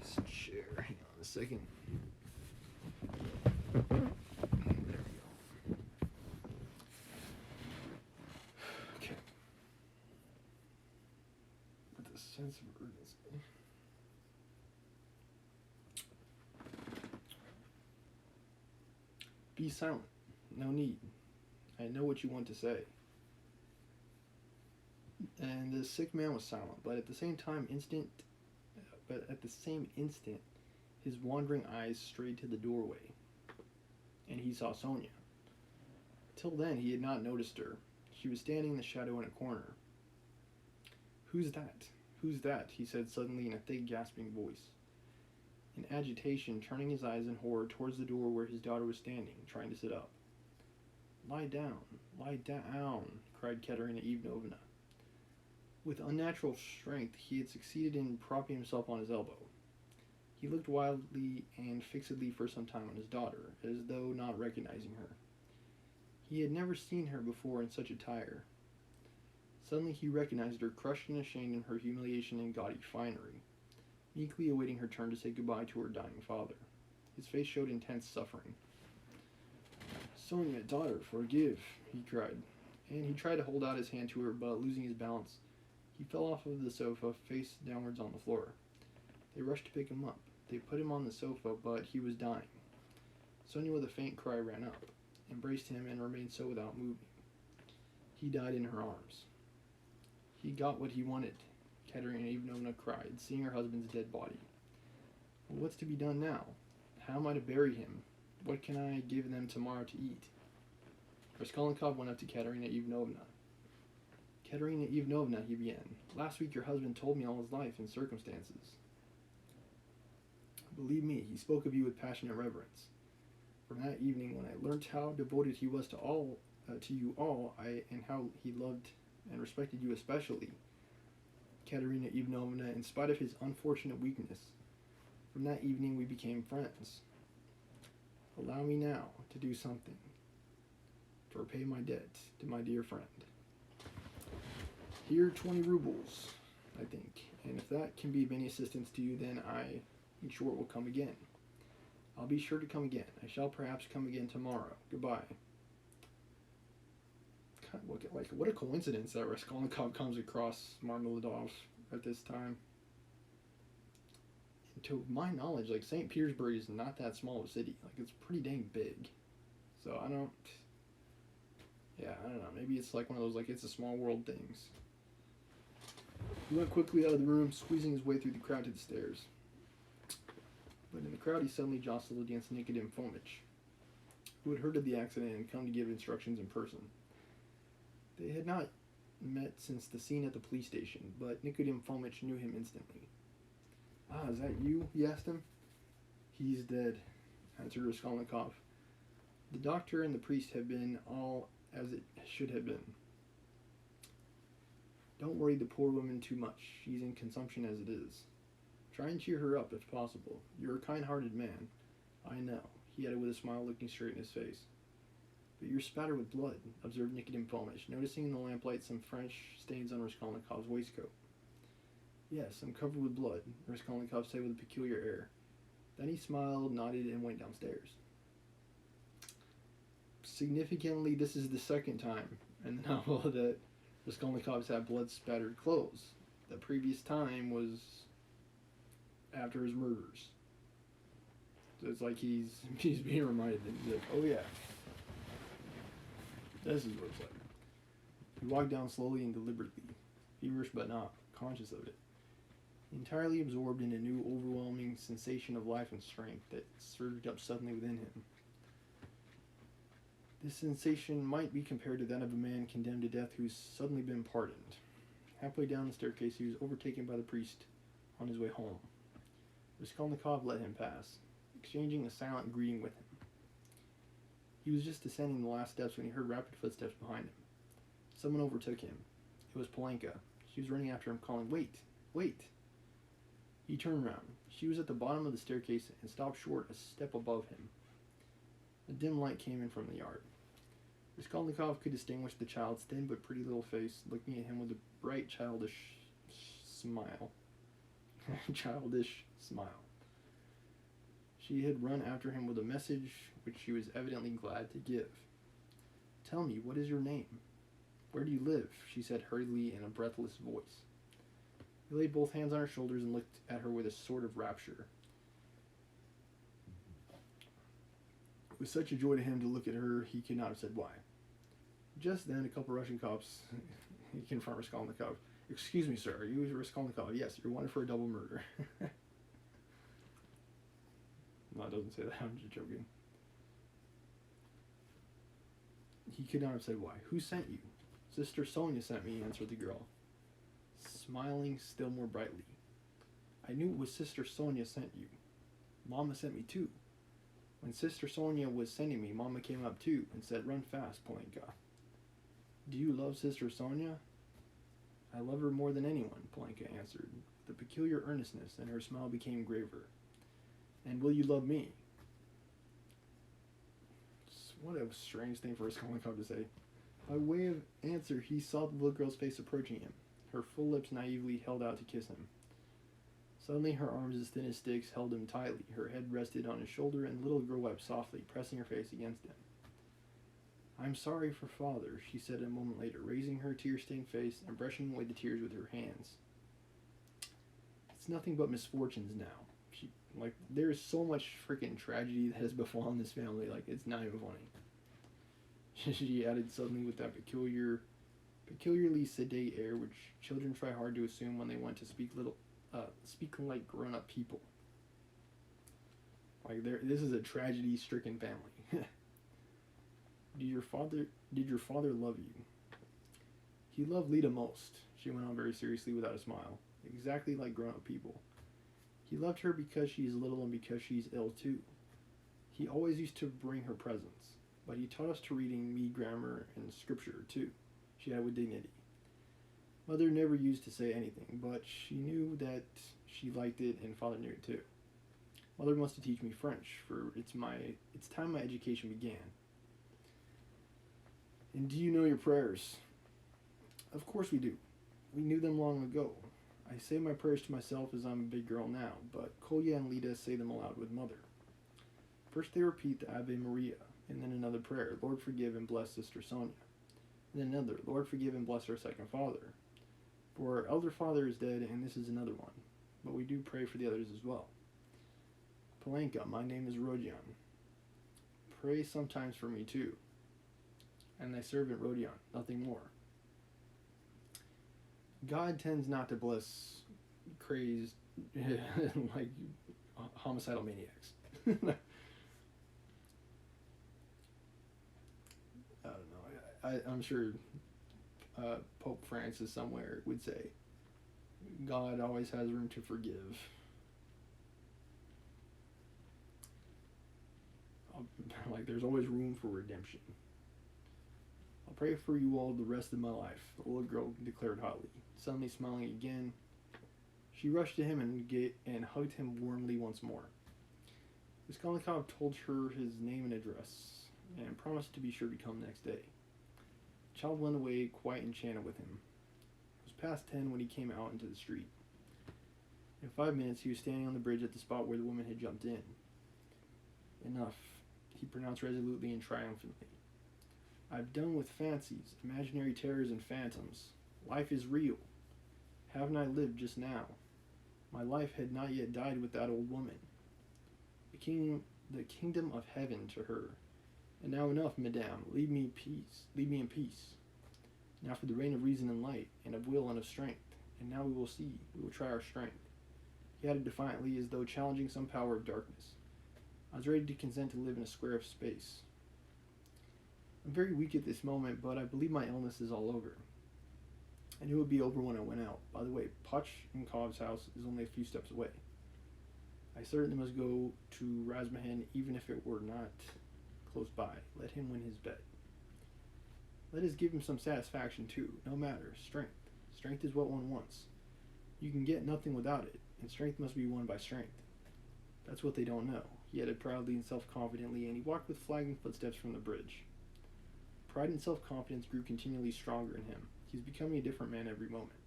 This chair, hang on a second. There we go. Okay. With a sense of urgency. Be silent. No need. I know what you want to say. And the sick man was silent, but at the same instant, his wandering eyes strayed to the doorway, and he saw Sonia. Till then, he had not noticed her. She was standing in the shadow in a corner. Who's that? Who's that? He said suddenly in a thick, gasping voice. In agitation, turning his eyes in horror towards the door where his daughter was standing, trying to sit up. Lie down, cried Katerina Ivanovna. With unnatural strength, he had succeeded in propping himself on his elbow. He looked wildly and fixedly for some time on his daughter, as though not recognizing her. He had never seen her before in such attire. Suddenly he recognized her, crushed and ashamed in her humiliation and gaudy finery, meekly awaiting her turn to say goodbye to her dying father. His face showed intense suffering. Sonia, daughter, forgive, he cried. And he tried to hold out his hand to her, but losing his balance, he fell off of the sofa, face downwards on the floor. They rushed to pick him up. They put him on the sofa, but he was dying. Sonia, with a faint cry, ran up, embraced him, and remained so without moving. He died in her arms. He got what he wanted, Katerina Ivanovna cried, seeing her husband's dead body. Well, what's to be done now? How am I to bury him? What can I give them tomorrow to eat? Raskolnikov went up to Katerina Ivanovna. Katerina Ivanovna, he began. Last week your husband told me all his life and circumstances. Believe me, he spoke of you with passionate reverence. From that evening, when I learnt how devoted he was to you all, and how he loved and respected you especially, Katerina Ivanovna, in spite of his unfortunate weakness, from that evening we became friends. Allow me now to do something to repay my debt to my dear friend. Here 20 rubles, I think, and if that can be of any assistance to you, then I am sure it will come again. I'll be sure to come again. I shall perhaps come again tomorrow. Goodbye. What a coincidence that Raskolnikov comes across Marmeladov at this time. And to my knowledge, St. Petersburg is not that small of a city. It's pretty dang big. So I don't know. Maybe it's one of those it's a small world things. He went quickly out of the room, squeezing his way through the crowd to the stairs. But in the crowd, he suddenly jostled against Nikodim Fomitch, who had heard of the accident and come to give instructions in person. They had not met since the scene at the police station, but Nikodim Fomitch knew him instantly. Ah, is that you? He asked him. He's dead, answered Raskolnikov. The doctor and the priest have been all as it should have been. Don't worry the poor woman too much. She's in consumption as it is. Try and cheer her up if possible. You're a kind-hearted man. I know, he added with a smile, looking straight in his face. But you're spattered with blood, observed Nikodim Fomitch, noticing in the lamplight some French stains on Raskolnikov's waistcoat. Yes, I'm covered with blood, Raskolnikov said with a peculiar air. Then he smiled, nodded, and went downstairs. Significantly, this is the second time in the novel that Raskolnikov's had blood-spattered clothes. The previous time was after his murders. So it's he's being reminded that he's oh yeah, this is what it's like. He walked down slowly and deliberately, feverish but not conscious of it, entirely absorbed in a new overwhelming sensation of life and strength that surged up suddenly within him. This sensation might be compared to that of a man condemned to death who's suddenly been pardoned. Halfway down the staircase, he was overtaken by the priest on his way home. Raskolnikov let him pass, exchanging a silent greeting with him. He was just descending the last steps when he heard rapid footsteps behind him. Someone overtook him. It was Polenka. She was running after him, calling, "Wait! Wait!" He turned round. She was at the bottom of the staircase and stopped short a step above him. A dim light came in from the yard. Raskolnikov could distinguish the child's thin but pretty little face, looking at him with a bright, childish smile. She had run after him with a message which she was evidently glad to give. "Tell me, what is your name? Where do you live?" she said hurriedly in a breathless voice. He laid both hands on her shoulders and looked at her with a sort of rapture. It was such a joy to him to look at her, he could not have said why. Just then, a couple Russian cops confronted Raskolnikov. "Excuse me, sir, are you Raskolnikov?" "Yes, you're wanted for a double murder." No, it doesn't say that. I'm just joking. He could not have said why. "Who sent you?" "Sister Sonia sent me," answered the girl, smiling still more brightly. "I knew it was Sister Sonia sent you. Mama sent me too. When Sister Sonia was sending me, Mama came up too and said, 'Run fast, Polenka.'" "Do you love Sister Sonia?" "I love her more than anyone," Polenka answered, with a peculiar earnestness, and her smile became graver. "And will you love me?" What a strange thing for Raskolnikov to say. By way of answer, he saw the little girl's face approaching him, her full lips naively held out to kiss him. Suddenly her arms as thin as sticks held him tightly, her head rested on his shoulder, and the little girl wept softly, pressing her face against him. I'm sorry for father, she said a moment later, raising her tear-stained face and brushing away the tears with her hands. It's nothing but misfortunes now. There is so much freaking tragedy that has befallen this family, it's not even funny. She added suddenly with that peculiarly sedate air which children try hard to assume when they want to speak like grown-up people. This is a tragedy-stricken family. Did your father love you? He loved Lita most, she went on very seriously without a smile, exactly like grown-up people. He loved her because she's little and because she's ill too. He always used to bring her presents, but he taught us to reading me grammar and scripture too, she added with dignity. Mother never used to say anything, but she knew that she liked it and father knew it too. Mother wants to teach me French, for it's time my education began. And do you know your prayers? Of course we do. We knew them long ago. I say my prayers to myself as I'm a big girl now, but Kolya and Lita say them aloud with Mother. First they repeat the Ave Maria, and then another prayer, Lord forgive and bless Sister Sonia. And then another, Lord forgive and bless our second father. For our elder father is dead, and this is another one, but we do pray for the others as well. Palenka, my name is Rodion. Pray sometimes for me too. And thy servant Rodion, nothing more. God tends not to bless crazed, homicidal maniacs. I don't know. I'm sure Pope Francis somewhere would say, God always has room to forgive. There's always room for redemption. I'll pray for you all the rest of my life, the little girl declared hotly. Suddenly smiling again, she rushed to him and hugged him warmly once more. Raskolnikov told her his name and address, and promised to be sure to come next day. The child went away quite enchanted with him. It was past 10 when he came out into the street. In 5 minutes he was standing on the bridge at the spot where the woman had jumped in. Enough, he pronounced resolutely and triumphantly. I've done with fancies, imaginary terrors and phantoms. Life is real. Haven't I lived just now? My life had not yet died with that old woman. The kingdom of heaven to her. And now enough, madame. Leave me in peace. Now for the reign of reason and light, and of will and of strength. And now we will see. We will try our strength. He added defiantly, as though challenging some power of darkness. I was ready to consent to live in a square of space. I'm very weak at this moment, but I believe my illness is all over. I knew it would be over when I went out. By the way, Potchnikov's house is only a few steps away. I certainly must go to Razmahin, even if it were not close by. Let him win his bet. Let us give him some satisfaction, too. No matter. Strength. Strength is what one wants. You can get nothing without it, and strength must be won by strength. That's what they don't know, he added proudly and self-confidently, and he walked with flagging footsteps from the bridge. Pride and self-confidence grew continually stronger in him. He was becoming a different man every moment.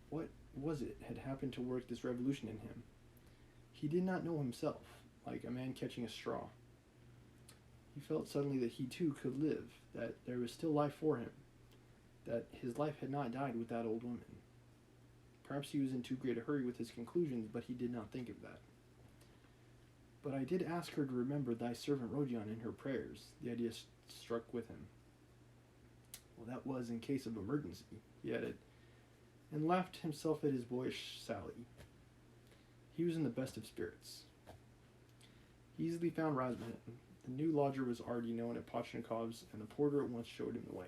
What was it had happened to work this revolution in him? He did not know himself, like a man catching a straw. He felt suddenly that he too could live, that there was still life for him, that his life had not died with that old woman. Perhaps he was in too great a hurry with his conclusions, but he did not think of that. But I did ask her to remember thy servant Rodion in her prayers, the idea struck with him. Well, that was in case of emergency, he added, and laughed himself at his boyish sally. He was in the best of spirits. He easily found Razmahin. The new lodger was already known at Potchnikov's, and the porter at once showed him the way.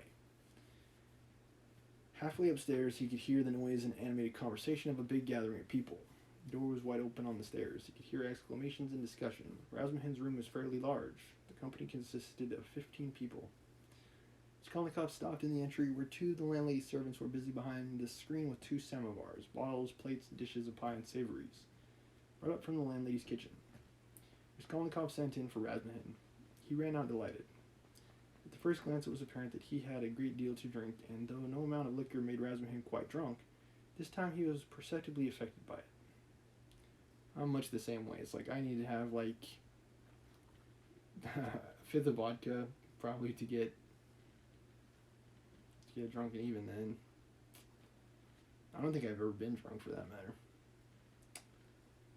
Halfway upstairs, he could hear the noise and animated conversation of a big gathering of people. The door was wide open on the stairs. He could hear exclamations and discussion. Razmahin's room was fairly large. The company consisted of 15 people. Raskolnikov stopped in the entry where two of the landlady's servants were busy behind the screen with 2 samovars, bottles, plates, and dishes of pie and savories, brought up from the landlady's kitchen. Raskolnikov sent in for Razmahin. He ran out delighted. At the first glance it was apparent that he had a great deal to drink, and though no amount of liquor made Razmahin quite drunk, this time he was perceptibly affected by it. I'm much the same way. It's like I need to have a fifth of vodka probably to get drunk, and even then, I don't think I've ever been drunk for that matter.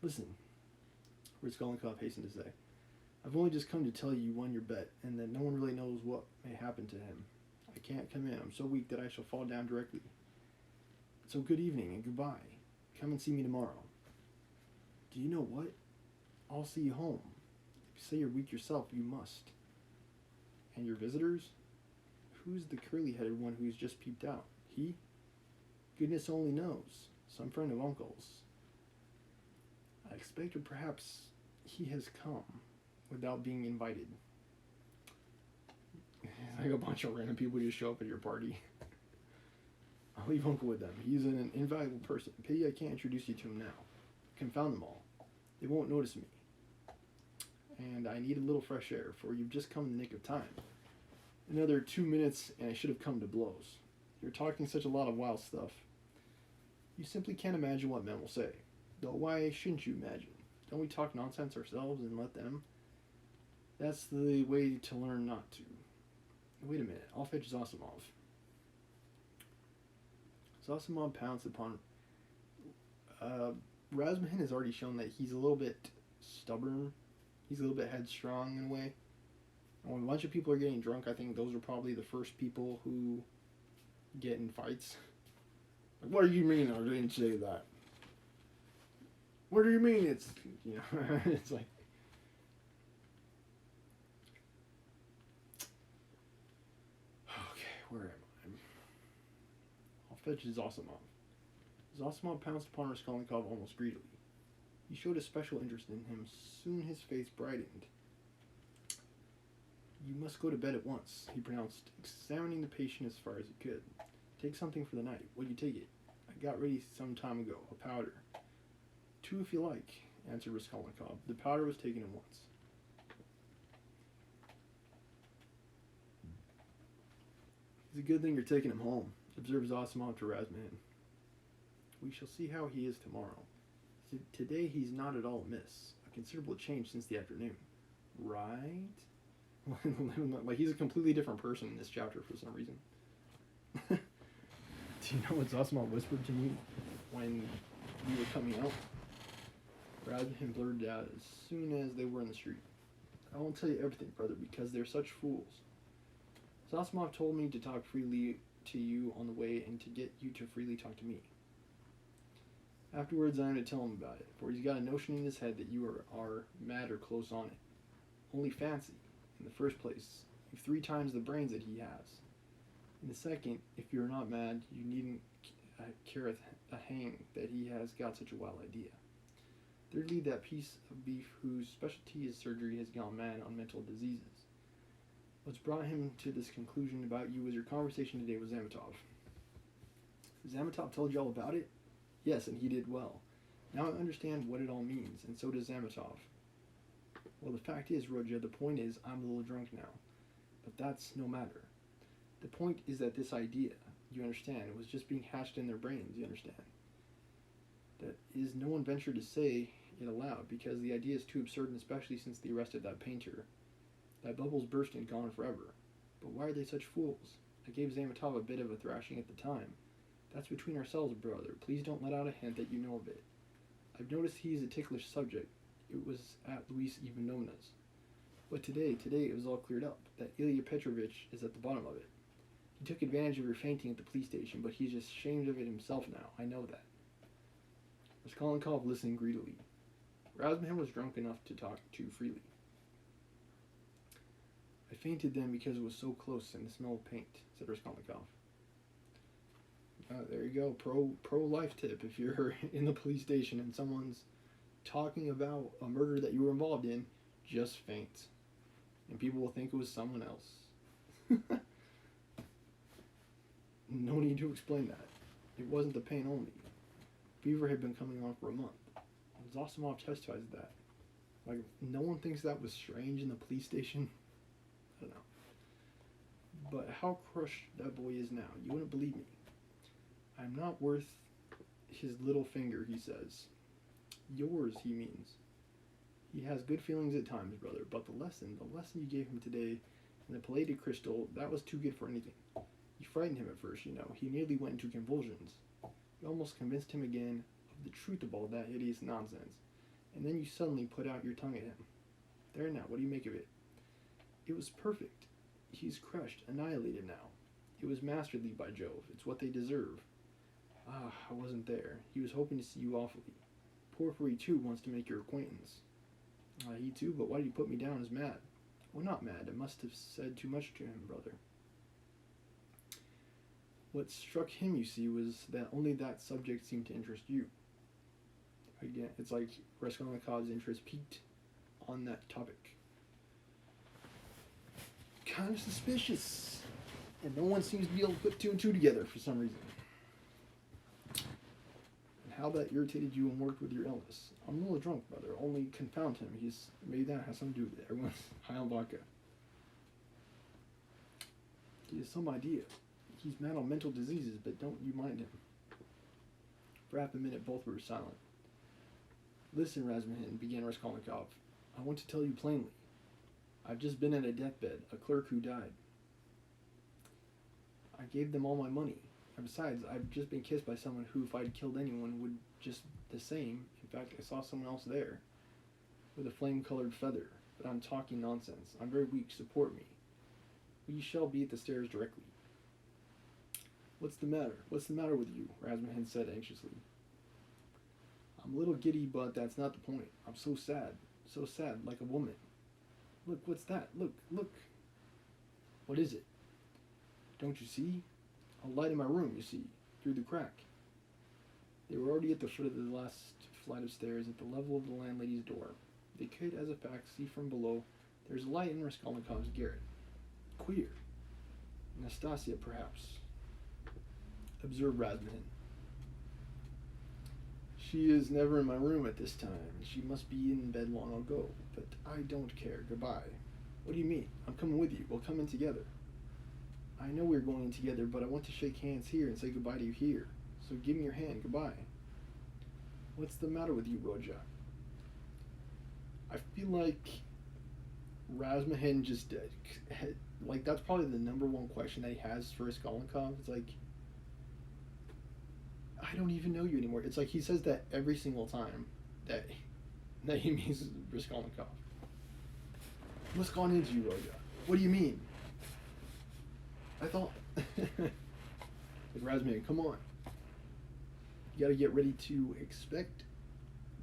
Listen, Raskolnikov hastened to say, I've only just come to tell you you won your bet, and that no one really knows what may happen to him. I can't come in. I'm so weak that I shall fall down directly. So good evening and goodbye. Come and see me tomorrow. Do you know what? I'll see you home. If you say you're weak yourself, you must. And your visitors? Who's the curly-headed one who's just peeped out? He? Goodness only knows. Some friend of Uncle's. I expected perhaps he has come without being invited. Like a bunch of random people just show up at your party. I'll leave Uncle with them. He's an invaluable person. Pity I can't introduce you to him now. Confound them all. They won't notice me. And I need a little fresh air, for you've just come in the nick of time. Another 2 minutes, and I should have come to blows. You're talking such a lot of wild stuff. You simply can't imagine what men will say. Though why shouldn't you imagine? Don't we talk nonsense ourselves and let them? That's the way to learn not to. Wait a minute, I'll fetch Zosimov. Zosimov pounced upon... Razumhin has already shown that he's a little bit stubborn. He's a little bit headstrong in a way. And when a bunch of people are getting drunk, I think those are probably the first people who get in fights. Like, what do you mean I didn't say that? What do you mean it's... You know, it's like... Okay, where am I? I'll fetch Zosimov. Zosimov pounced upon Raskolnikov almost greedily. He showed a special interest in him. Soon his face brightened. You must go to bed at once, he pronounced, examining the patient as far as he could. Take something for the night. What do you take it? I got ready some time ago. A powder. 2 if you like, answered Raskolnikov. The powder was taken at once. It's a good thing you're taking him home, observed Zosimov to Razumhin. We shall see how he is tomorrow. Today he's not at all amiss. A considerable change since the afternoon. Right? Like, he's a completely different person in this chapter for some reason. Do you know what Zosimov whispered to me when we were coming out? Razumhin blurted out as soon as they were in the street. I won't tell you everything, brother, because they're such fools. Zosimov told me to talk freely to you on the way and to get you to freely talk to me. Afterwards, I am to tell him about it, for he's got a notion in his head that you are mad or close on it. Only fancy. In the first place, you've 3 times the brains that he has. In the second, if you're not mad, you needn't care a hang that he has got such a wild idea. Thirdly, that piece of beef whose specialty is surgery has gone mad on mental diseases. What's brought him to this conclusion about you was your conversation today with Zametov. Zametov told you all about it? Yes, and he did well. Now I understand what it all means, and so does Zametov. Well, the fact is, Rodya, the point is, I'm a little drunk now. But that's no matter. The point is that this idea, you understand, it was just being hatched in their brains, you understand. That is, no one ventured to say it aloud, because the idea is too absurd, and especially since the arrest of that painter. That bubble's burst and gone forever. But why are they such fools? I gave Zametov a bit of a thrashing at the time. That's between ourselves, brother. Please don't let out a hint that you know of it. I've noticed he's a ticklish subject. It was at Luis Ivanovna's. But today it was all cleared up. That Ilya Petrovich is at the bottom of it. He took advantage of your fainting at the police station, but he's just ashamed of it himself now. I know that. Raskolnikov listened greedily. Razumhin was drunk enough to talk too freely. I fainted then because it was so close and the smell of paint, said Raskolnikov. There you go, pro-life tip. If you're in the police station and someone's talking about a murder that you were involved in, just faint. And people will think it was someone else. No need to explain that. It wasn't the pain only. Fever had been coming on for a month. Zosimov testifies to that. Like, no one thinks that was strange in the police station. I don't know. But how crushed that boy is now. You wouldn't believe me. I'm not worth his little finger, he says. Yours, he means. He has good feelings at times, brother, but the lesson you gave him today And the palladium crystal, that was too good for anything. You frightened him at first, you know. He nearly went into convulsions. You almost convinced him again of the truth of all that hideous nonsense. And then you suddenly put out your tongue at him. There now, what do you make of it? It was perfect. He's crushed, annihilated now. It was masterly, by Jove. It's what they deserve. Ah, I wasn't there. He was hoping to see you awfully. Porphyry, too, wants to make your acquaintance. He too, but why did you put me down as mad? Well, not mad. I must have said too much to him, brother. What struck him, you see, was that only that subject seemed to interest you. Again, it's like Raskolnikov's interest peaked on that topic. Kind of suspicious. And no one seems to be able to put two and two together for some reason. And how that irritated you and worked with your illness. I'm a little drunk, brother. Only confound him. Maybe that has something to do with it. Everyone's high on vodka. He has some idea. He's mad on mental diseases, but don't you mind him. For half a minute, both were silent. Listen, Razumhin, began Raskolnikov. I want to tell you plainly. I've just been at a deathbed, a clerk who died. I gave them all my money. And besides, I've just been kissed by someone who, if I'd killed anyone, would just the same. In fact, I saw someone else there, with a flame-colored feather. But I'm talking nonsense. I'm very weak. Support me. We shall be at the stairs directly. What's the matter? What's the matter with you? Razumhin said anxiously. I'm a little giddy, but that's not the point. I'm so sad, like a woman. Look, what's that? Look. What is it? Don't you see? A light in my room, you see, through the crack. They were already at the foot of the last flight of stairs at the level of the landlady's door. They could, as a fact, see from below there's a light in Raskolnikov's garret. Queer. Nastasia, perhaps, observed Razumhin. She is never in my room at this time. She must be in bed long ago, but I don't care. Goodbye. What do you mean? I'm coming with you. We'll come in together. I know we're going in together, but I want to shake hands here and say goodbye to you here. So give me your hand. Goodbye. What's the matter with you, Rodya? I feel like Razumhin just did. Like, that's probably the number one question that he has for Raskolnikov. It's like, I don't even know you anymore. It's like he says that every single time that he meets Raskolnikov. What's gone into you, Rodya? What do you mean? I thought... like, Razumhin, come on. You gotta get ready to expect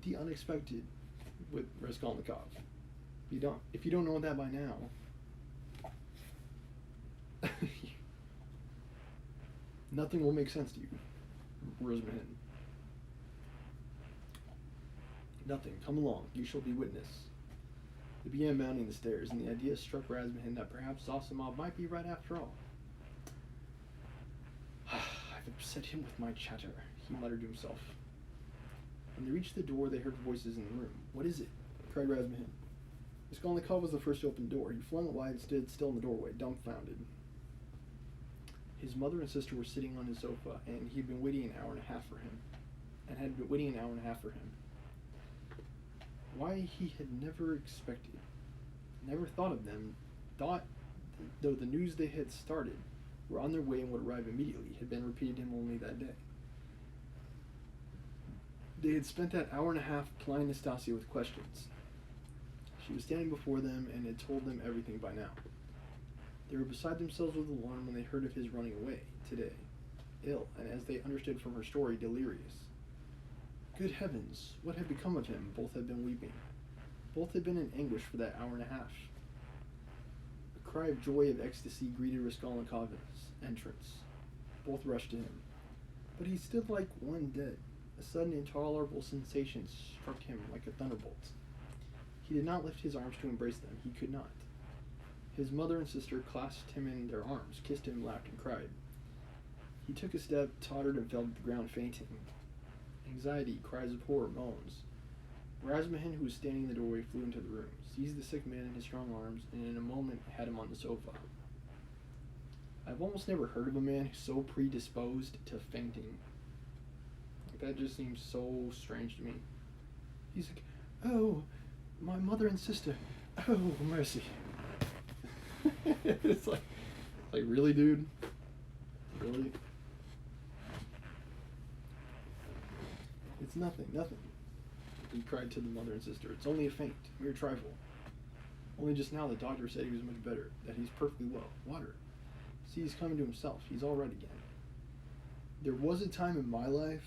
the unexpected with Raskolnikov. If you don't know that by now... nothing will make sense to you, Razumhin. Nothing. Come along. You shall be witness. They began mounting the stairs, and the idea struck Razumhin that perhaps Zosimov might be right after all. I've upset him with my chatter, he muttered to himself. When they reached the door, they heard voices in the room. What is it? Cried Razumhin. Raskolnikov was the first to open the door. He flung it wide and stood still in the doorway, dumbfounded. His mother and sister were sitting on his sofa, and he'd been waiting an hour and a half for him. Why he had never expected, never thought of them, though the news they had started were on their way and would arrive immediately, had been repeated to him only that day. They had spent that hour and a half plying Nastasia with questions. She was standing before them and had told them everything by now. They were beside themselves with alarm when they heard of his running away, today, ill, and as they understood from her story, delirious. Good heavens, what had become of him? Both had been weeping. Both had been in anguish for that hour and a half. A cry of joy, of ecstasy, greeted Raskolnikov's entrance. Both rushed to him. But he stood like one dead. A sudden, intolerable sensation struck him like a thunderbolt. He did not lift his arms to embrace them. He could not. His mother and sister clasped him in their arms, kissed him, laughed, and cried. He took a step, tottered, and fell to the ground fainting. Anxiety, cries of horror, moans. Razumhin, who was standing in the doorway, flew into the room, seized the sick man in his strong arms, and in a moment had him on the sofa. I've almost never heard of a man who's so predisposed to fainting. Like, that just seems so strange to me. He's like, oh, my mother and sister, oh, mercy. It's like really, dude? Really? It's nothing, nothing. He cried to the mother and sister. It's only a faint, mere trifle. Only just now the doctor said he was much better, that he's perfectly well. Water. See, he's coming to himself. He's all right again. There was a time in my life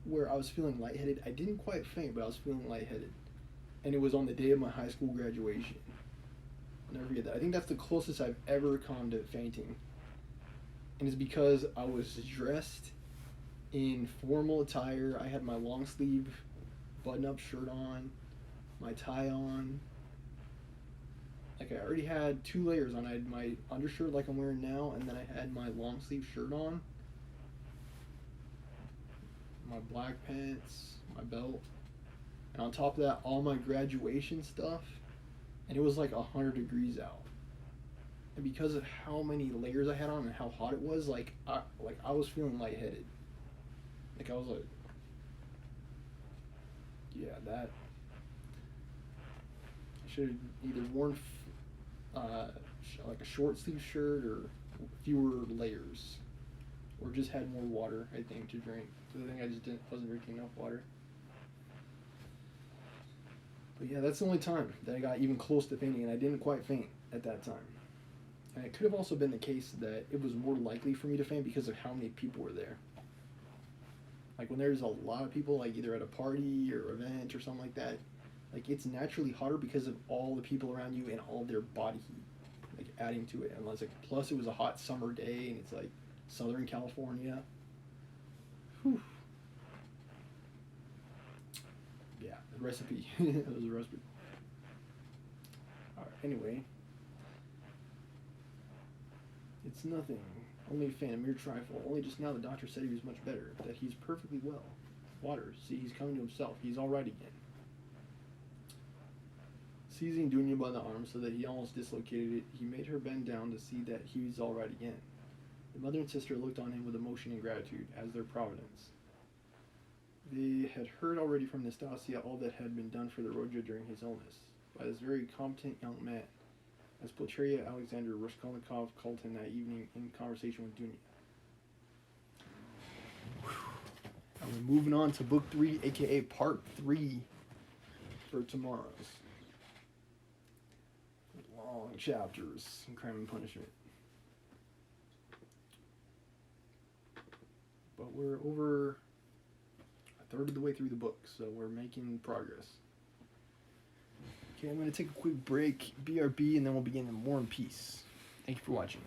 where I was feeling lightheaded. I didn't quite faint, but I was feeling lightheaded. And it was on the day of my high school graduation. I'll never forget that. I think that's the closest I've ever come to fainting. And it's because I was dressed in formal attire. I had my long sleeve button-up shirt on, my tie on. Like, I already had 2 layers on. I had my undershirt like I'm wearing now, and then I had my long sleeve shirt on, my black pants, my belt, and on top of that, all my graduation stuff. And it was like 100 degrees out. And because of how many layers I had on and how hot it was, I was feeling lightheaded. Like, I was like, yeah, that. I should have either worn like a short sleeve shirt or fewer layers, or just had more water, I think, to drink. So I think I just wasn't drinking enough water. But yeah, that's the only time that I got even close to fainting, and I didn't quite faint at that time. And it could have also been the case that it was more likely for me to faint because of how many people were there. Like, when there's a lot of people, like either at a party or event or something like that, like, it's naturally hotter because of all the people around you and all of their body heat, like, adding to it. And plus it was a hot summer day, and it's like Southern California. Whew. Yeah, the recipe. That was a recipe. Alright, anyway. It's nothing. Only a faint, a mere trifle. Only just now the doctor said he was much better, that he's perfectly well. Water. See, he's coming to himself. He's all right again. Seizing Dunya by the arm so that he almost dislocated it, he made her bend down to see that he was all right again. The mother and sister looked on him with emotion and gratitude, as their providence. They had heard already from Nastasia all that had been done for the Rodya during his illness, by this very competent young man, as Pulcheria Alexander Raskolnikov called him that evening in conversation with Dunya. And we're moving on to Book 3, aka Part 3, for tomorrow's. Long chapters in Crime and Punishment. But we're over a third of the way through the book, so we're making progress. Okay, I'm going to take a quick break, BRB, and then we'll begin in War and Peace. Thank you for watching.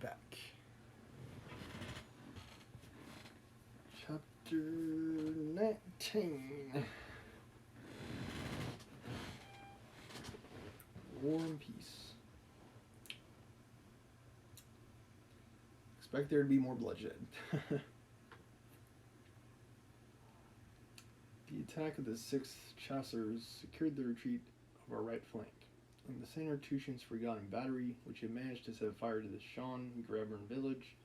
Back. Chapter 19. War and Peace. Expect there to be more bloodshed. The attack of the 6th Chasseurs secured the retreat of our right flank. And the Saint Artutian's forgotten battery, which had managed to set fire to the Sean Grebern village,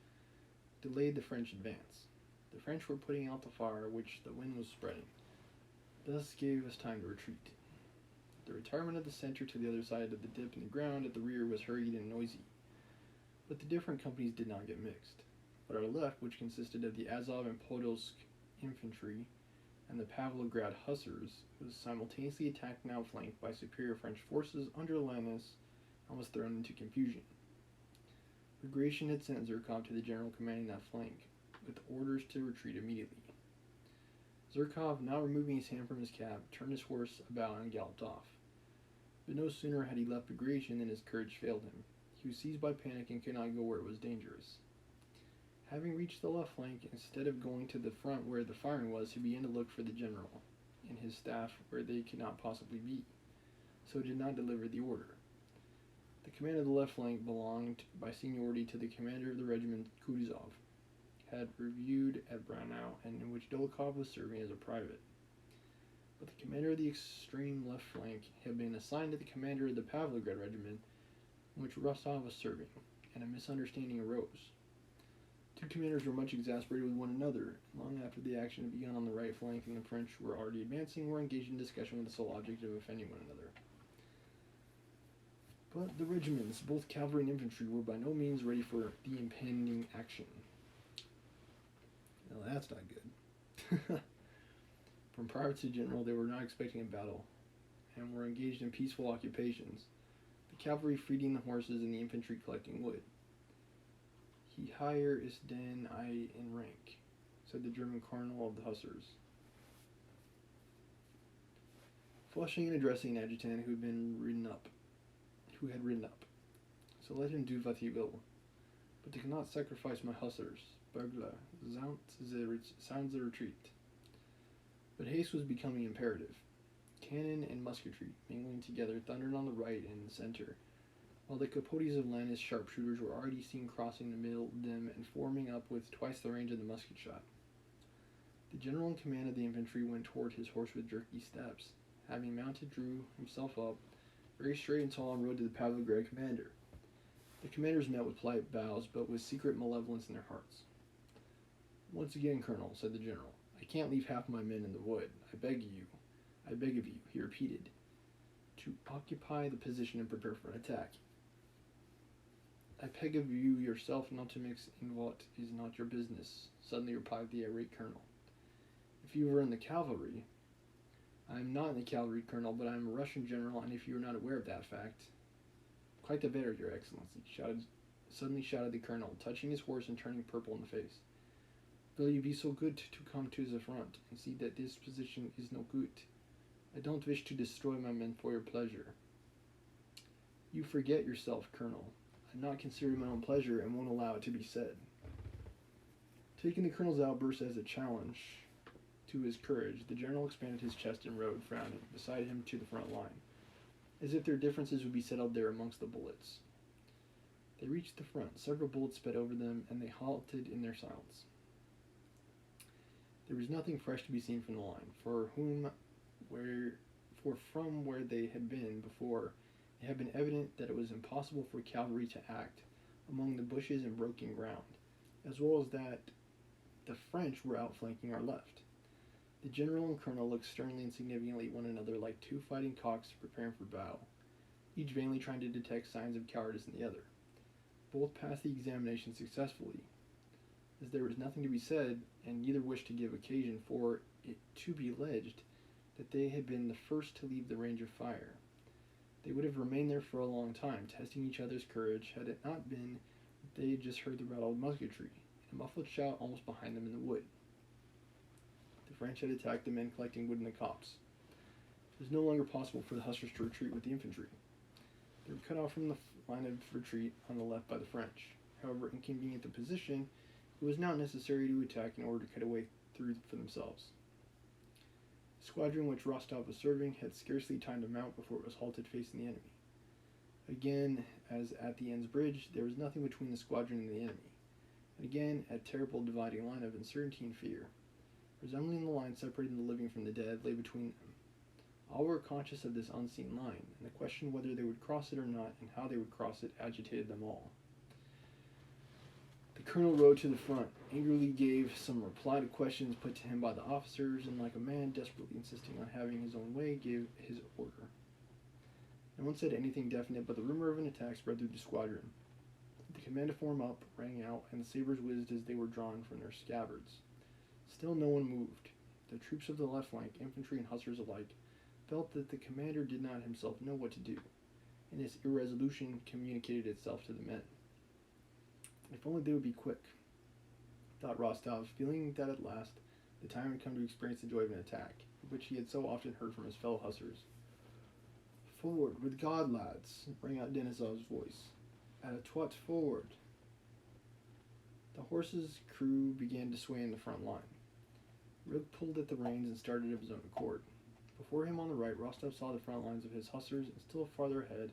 delayed the French advance. The French were putting out the fire which the wind was spreading. Thus gave us time to retreat. The retirement of the center to the other side of the dip in the ground at the rear was hurried and noisy, but the different companies did not get mixed. But our left, which consisted of the Azov and Podolsk infantry and the Pavlograd hussars, was simultaneously attacked and outflanked by superior French forces under Lannes and was thrown into confusion. Bagration had sent Zherkov to the general commanding that flank, with orders to retreat immediately. Zherkov, now removing his hand from his cap, turned his horse about and galloped off. But no sooner had he left Bagration than his courage failed him. He was seized by panic and could not go where it was dangerous. Having reached the left flank, instead of going to the front where the firing was, he began to look for the general and his staff where they could not possibly be, so did not deliver the order. The command of the left flank belonged by seniority to the commander of the regiment, Kutuzov, had reviewed at Braunau, and in which Dolokhov was serving as a private. But the commander of the extreme left flank had been assigned to the commander of the Pavlograd regiment, in which Rostov was serving, and a misunderstanding arose. Two commanders were much exasperated with one another, and long after the action had begun on the right flank and the French were already advancing, were engaged in discussion with the sole object of offending one another. But the regiments, both cavalry and infantry, were by no means ready for the impending action. Now that's not good. From private to general, they were not expecting a battle, and were engaged in peaceful occupations, the cavalry feeding the horses and the infantry collecting wood. He higher is than I in rank, said the German colonel of the hussars, flushing and addressing an adjutant who had ridden up. So let him do what he will. But they cannot sacrifice my hussars. Burglar, sounds the retreat. But haste was becoming imperative. Cannon and musketry, mingling together, thundered on the right and in the center, while the capotes of Lannes sharpshooters were already seen crossing the middle of them and forming up with twice the range of the musket shot. The general in command of the infantry went toward his horse with jerky steps. Having mounted, drew himself up, very straight and tall, and rode to the Pavlograd commander. The commanders met with polite bows, but with secret malevolence in their hearts. Once again, Colonel, said the general, I can't leave half my men in the wood. I beg of you, he repeated, to occupy the position and prepare for an attack. I beg of you yourself not to mix in what is not your business, suddenly replied the irate colonel. If you were in the cavalry, I am not in the cavalry, Colonel, but I am a Russian general, and if you are not aware of that fact... Quite the better, Your Excellency, suddenly shouted the colonel, touching his horse and turning purple in the face. Will you be so good to come to the front and see that this position is no good? I don't wish to destroy my men for your pleasure. You forget yourself, Colonel. I'm not considering my own pleasure and won't allow it to be said. Taking the colonel's outburst as a challenge to his courage, the general expanded his chest and rode, frowning, beside him to the front line, as if their differences would be settled there amongst the bullets. They reached the front. Several bullets sped over them, and they halted in their silence. There was nothing fresh to be seen from the line, for from where they had been before, it had been evident that it was impossible for cavalry to act among the bushes and broken ground, as well as that the French were outflanking our left. The general and colonel looked sternly and significantly at one another like two fighting cocks preparing for battle, each vainly trying to detect signs of cowardice in the other. Both passed the examination successfully, as there was nothing to be said, and neither wished to give occasion for it to be alleged that they had been the first to leave the range of fire. They would have remained there for a long time, testing each other's courage, had it not been that they had just heard the rattle of musketry, and a muffled shout almost behind them in the wood. The French had attacked the men collecting wood in the copse. It was no longer possible for the hussars to retreat with the infantry. They were cut off from the line of retreat on the left by the French. However inconvenient the position, it was now necessary to attack in order to cut a way through for themselves. The squadron which Rostov was serving had scarcely time to mount before it was halted facing the enemy. Again, as at the Enns Bridge, there was nothing between the squadron and the enemy. And again, a terrible dividing line of uncertainty and fear, resembling the line separating the living from the dead, lay between them. All were conscious of this unseen line, and the question whether they would cross it or not and how they would cross it agitated them all. The colonel rode to the front, angrily gave some reply to questions put to him by the officers, and like a man desperately insisting on having his own way, gave his order. No one said anything definite, but the rumor of an attack spread through the squadron. The command to form up rang out, and the sabers whizzed as they were drawn from their scabbards. Still no one moved. The troops of the left flank, infantry and hussars alike, felt that the commander did not himself know what to do, and his irresolution communicated itself to the men. If only they would be quick, thought Rostov, feeling that at last the time had come to experience the joy of an attack, which he had so often heard from his fellow hussars. "Forward, with God, lads!" rang out Denisov's voice. "At a trot forward!" The horse's crew began to sway in the front line. Rook pulled at the reins and started of his own accord. Before him on the right, Rostov saw the front lines of his hussars, and still farther ahead,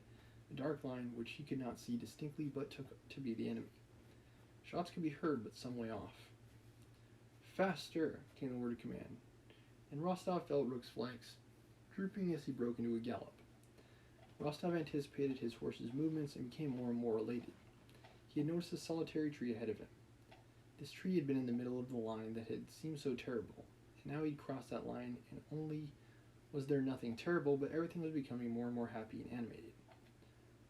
a dark line which he could not see distinctly but took to be the enemy. Shots could be heard but some way off. "Faster!" came the word of command, and Rostov felt Rook's flanks drooping as he broke into a gallop. Rostov anticipated his horse's movements and became more and more elated. He had noticed a solitary tree ahead of him. This tree had been in the middle of the line that had seemed so terrible, and now he'd crossed that line, and only was there nothing terrible, but everything was becoming more and more happy and animated.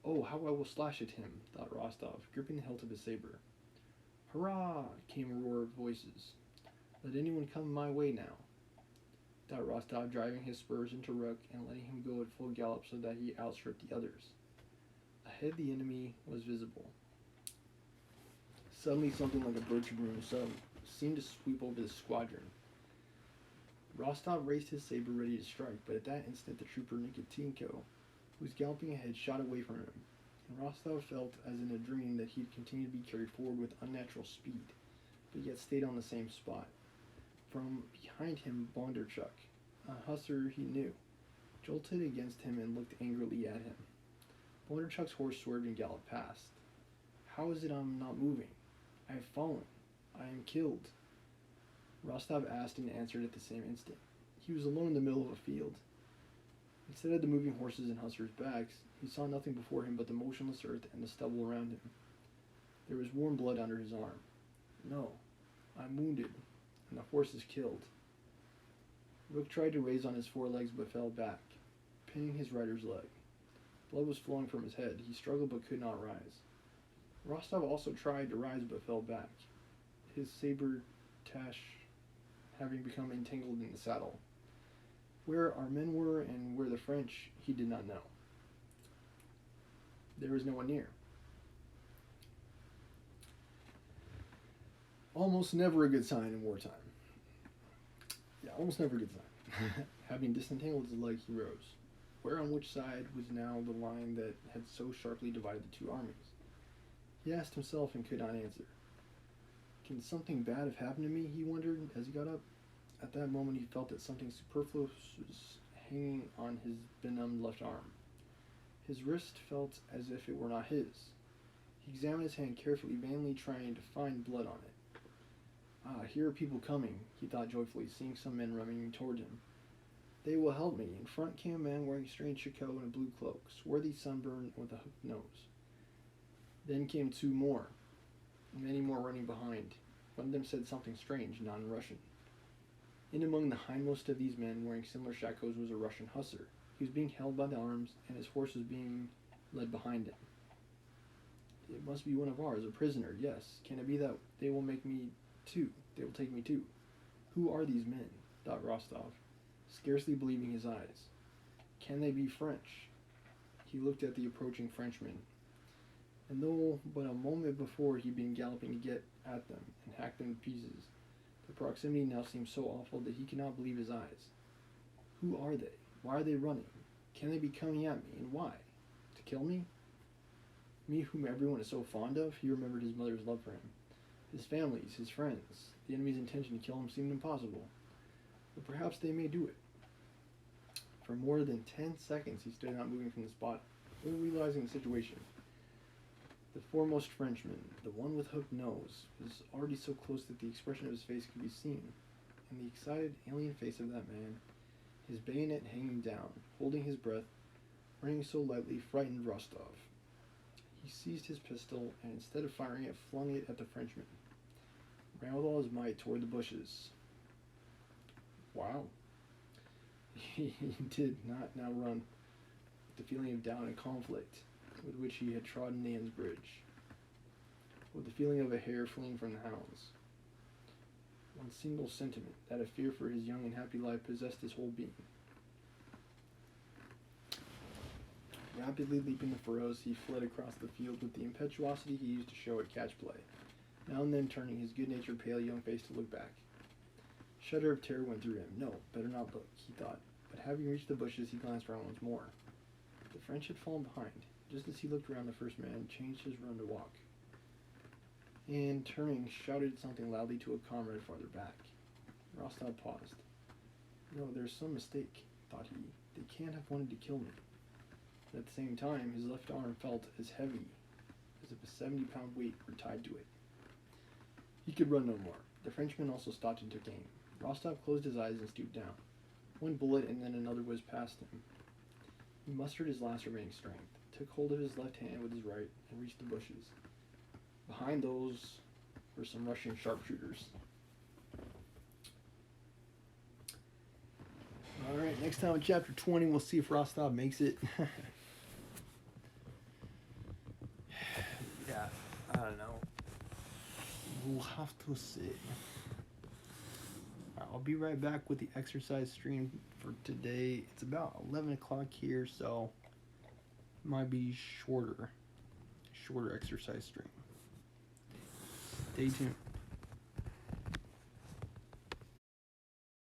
"Oh, how I will slash at him," thought Rostov, gripping the hilt of his saber. "Hurrah!" came a roar of voices. "Let anyone come my way now," thought Rostov, driving his spurs into Rook and letting him go at full gallop so that he outstripped the others. Ahead the enemy was visible. Suddenly something like a birch broom seemed to sweep over the squadron. Rostov raised his saber ready to strike, but at that instant the trooper Nikitinko, who was galloping ahead, shot away from him, and Rostov felt as in a dream that he'd continue to be carried forward with unnatural speed, but yet stayed on the same spot. From behind him, Bondarchuk, a hussar he knew, jolted against him and looked angrily at him. Bondarchuk's horse swerved and galloped past. "How is it I'm not moving? I have fallen. I am killed," Rostov asked and answered at the same instant. He was alone in the middle of a field. Instead of the moving horses and hussars' backs, he saw nothing before him but the motionless earth and the stubble around him. There was warm blood under his arm. "No, I'm wounded, and the horse is killed." Rook tried to raise on his forelegs but fell back, pinning his rider's leg. Blood was flowing from his head. He struggled but could not rise. Rostov also tried to rise but fell back, his saber tash having become entangled in the saddle. Where our men were and where the French, he did not know. There was no one near. Almost never a good sign in wartime. Yeah, almost never a good sign. Having disentangled his leg, he rose. Where on which side was now the line that had so sharply divided the two armies? He asked himself and could not answer. Can something bad have happened to me, he wondered as he got up. At that moment he felt that something superfluous was hanging on his benumbed left arm. His wrist felt as if it were not his. He examined his hand carefully, vainly trying to find blood on it. "Ah, here are people coming," he thought joyfully, seeing some men running toward him. "They will help me." In front came a man wearing a strange shako and a blue cloak, swarthy, sunburned, with a hooked nose. Then came two more, many more running behind. One of them said something strange, not in Russian. In among the hindmost of these men wearing similar shakos was a Russian hussar. He was being held by the arms, and his horse was being led behind him. "It must be one of ours, a prisoner, yes. Can it be that they will make me too? They will take me too. Who are these men?" thought Rostov, scarcely believing his eyes. "Can they be French?" He looked at the approaching Frenchmen, and though but a moment before he'd been galloping to get at them and hack them to pieces, the proximity now seemed so awful that he could not believe his eyes. Who are they? Why are they running? Can they be coming at me, and why? To kill me? Me whom everyone is so fond of? He remembered his mother's love for him, his family's, his friends. The enemy's intention to kill him seemed impossible, but perhaps they may do it. For more than 10 seconds he stood not moving from the spot, little realizing the situation. The foremost Frenchman, the one with hooked nose, was already so close that the expression of his face could be seen, and the excited, alien face of that man, his bayonet hanging down, holding his breath, running so lightly, frightened Rostov. He He seized his pistol and instead of firing it, flung it at the Frenchman. Ran with all his might toward the bushes. Wow. He did not now run with the feeling of doubt and conflict with which he had trodden Nan's bridge, with the feeling of a hare fleeing from the hounds. One single sentiment, that of fear for his young and happy life, possessed his whole being. Rapidly leaping the furrows, he fled across the field with the impetuosity he used to show at catch play, now and then turning his good-natured, pale young face to look back. A shudder of terror went through him. No, better not look, he thought, but having reached the bushes, he glanced round once more. The French had fallen behind. Just as he looked around, the first man changed his run to walk, and, turning, shouted something loudly to a comrade farther back. Rostov paused. No, there's some mistake, thought he. They can't have wanted to kill me. But at the same time, his left arm felt as heavy as if a 70-pound weight were tied to it. He could run no more. The Frenchman also stopped and took aim. Rostov closed his eyes and stooped down. One bullet and then another whizzed past him. He mustered his last remaining strength, took hold of his left hand with his right, and reached the bushes. Behind those were some Russian sharpshooters. Alright, next time in chapter 20, we'll see if Rostov makes it. Yeah, I don't know. We'll have to see. I'll be right back with the exercise stream for today. It's about 11 o'clock here, so it might be shorter exercise stream. Stay tuned.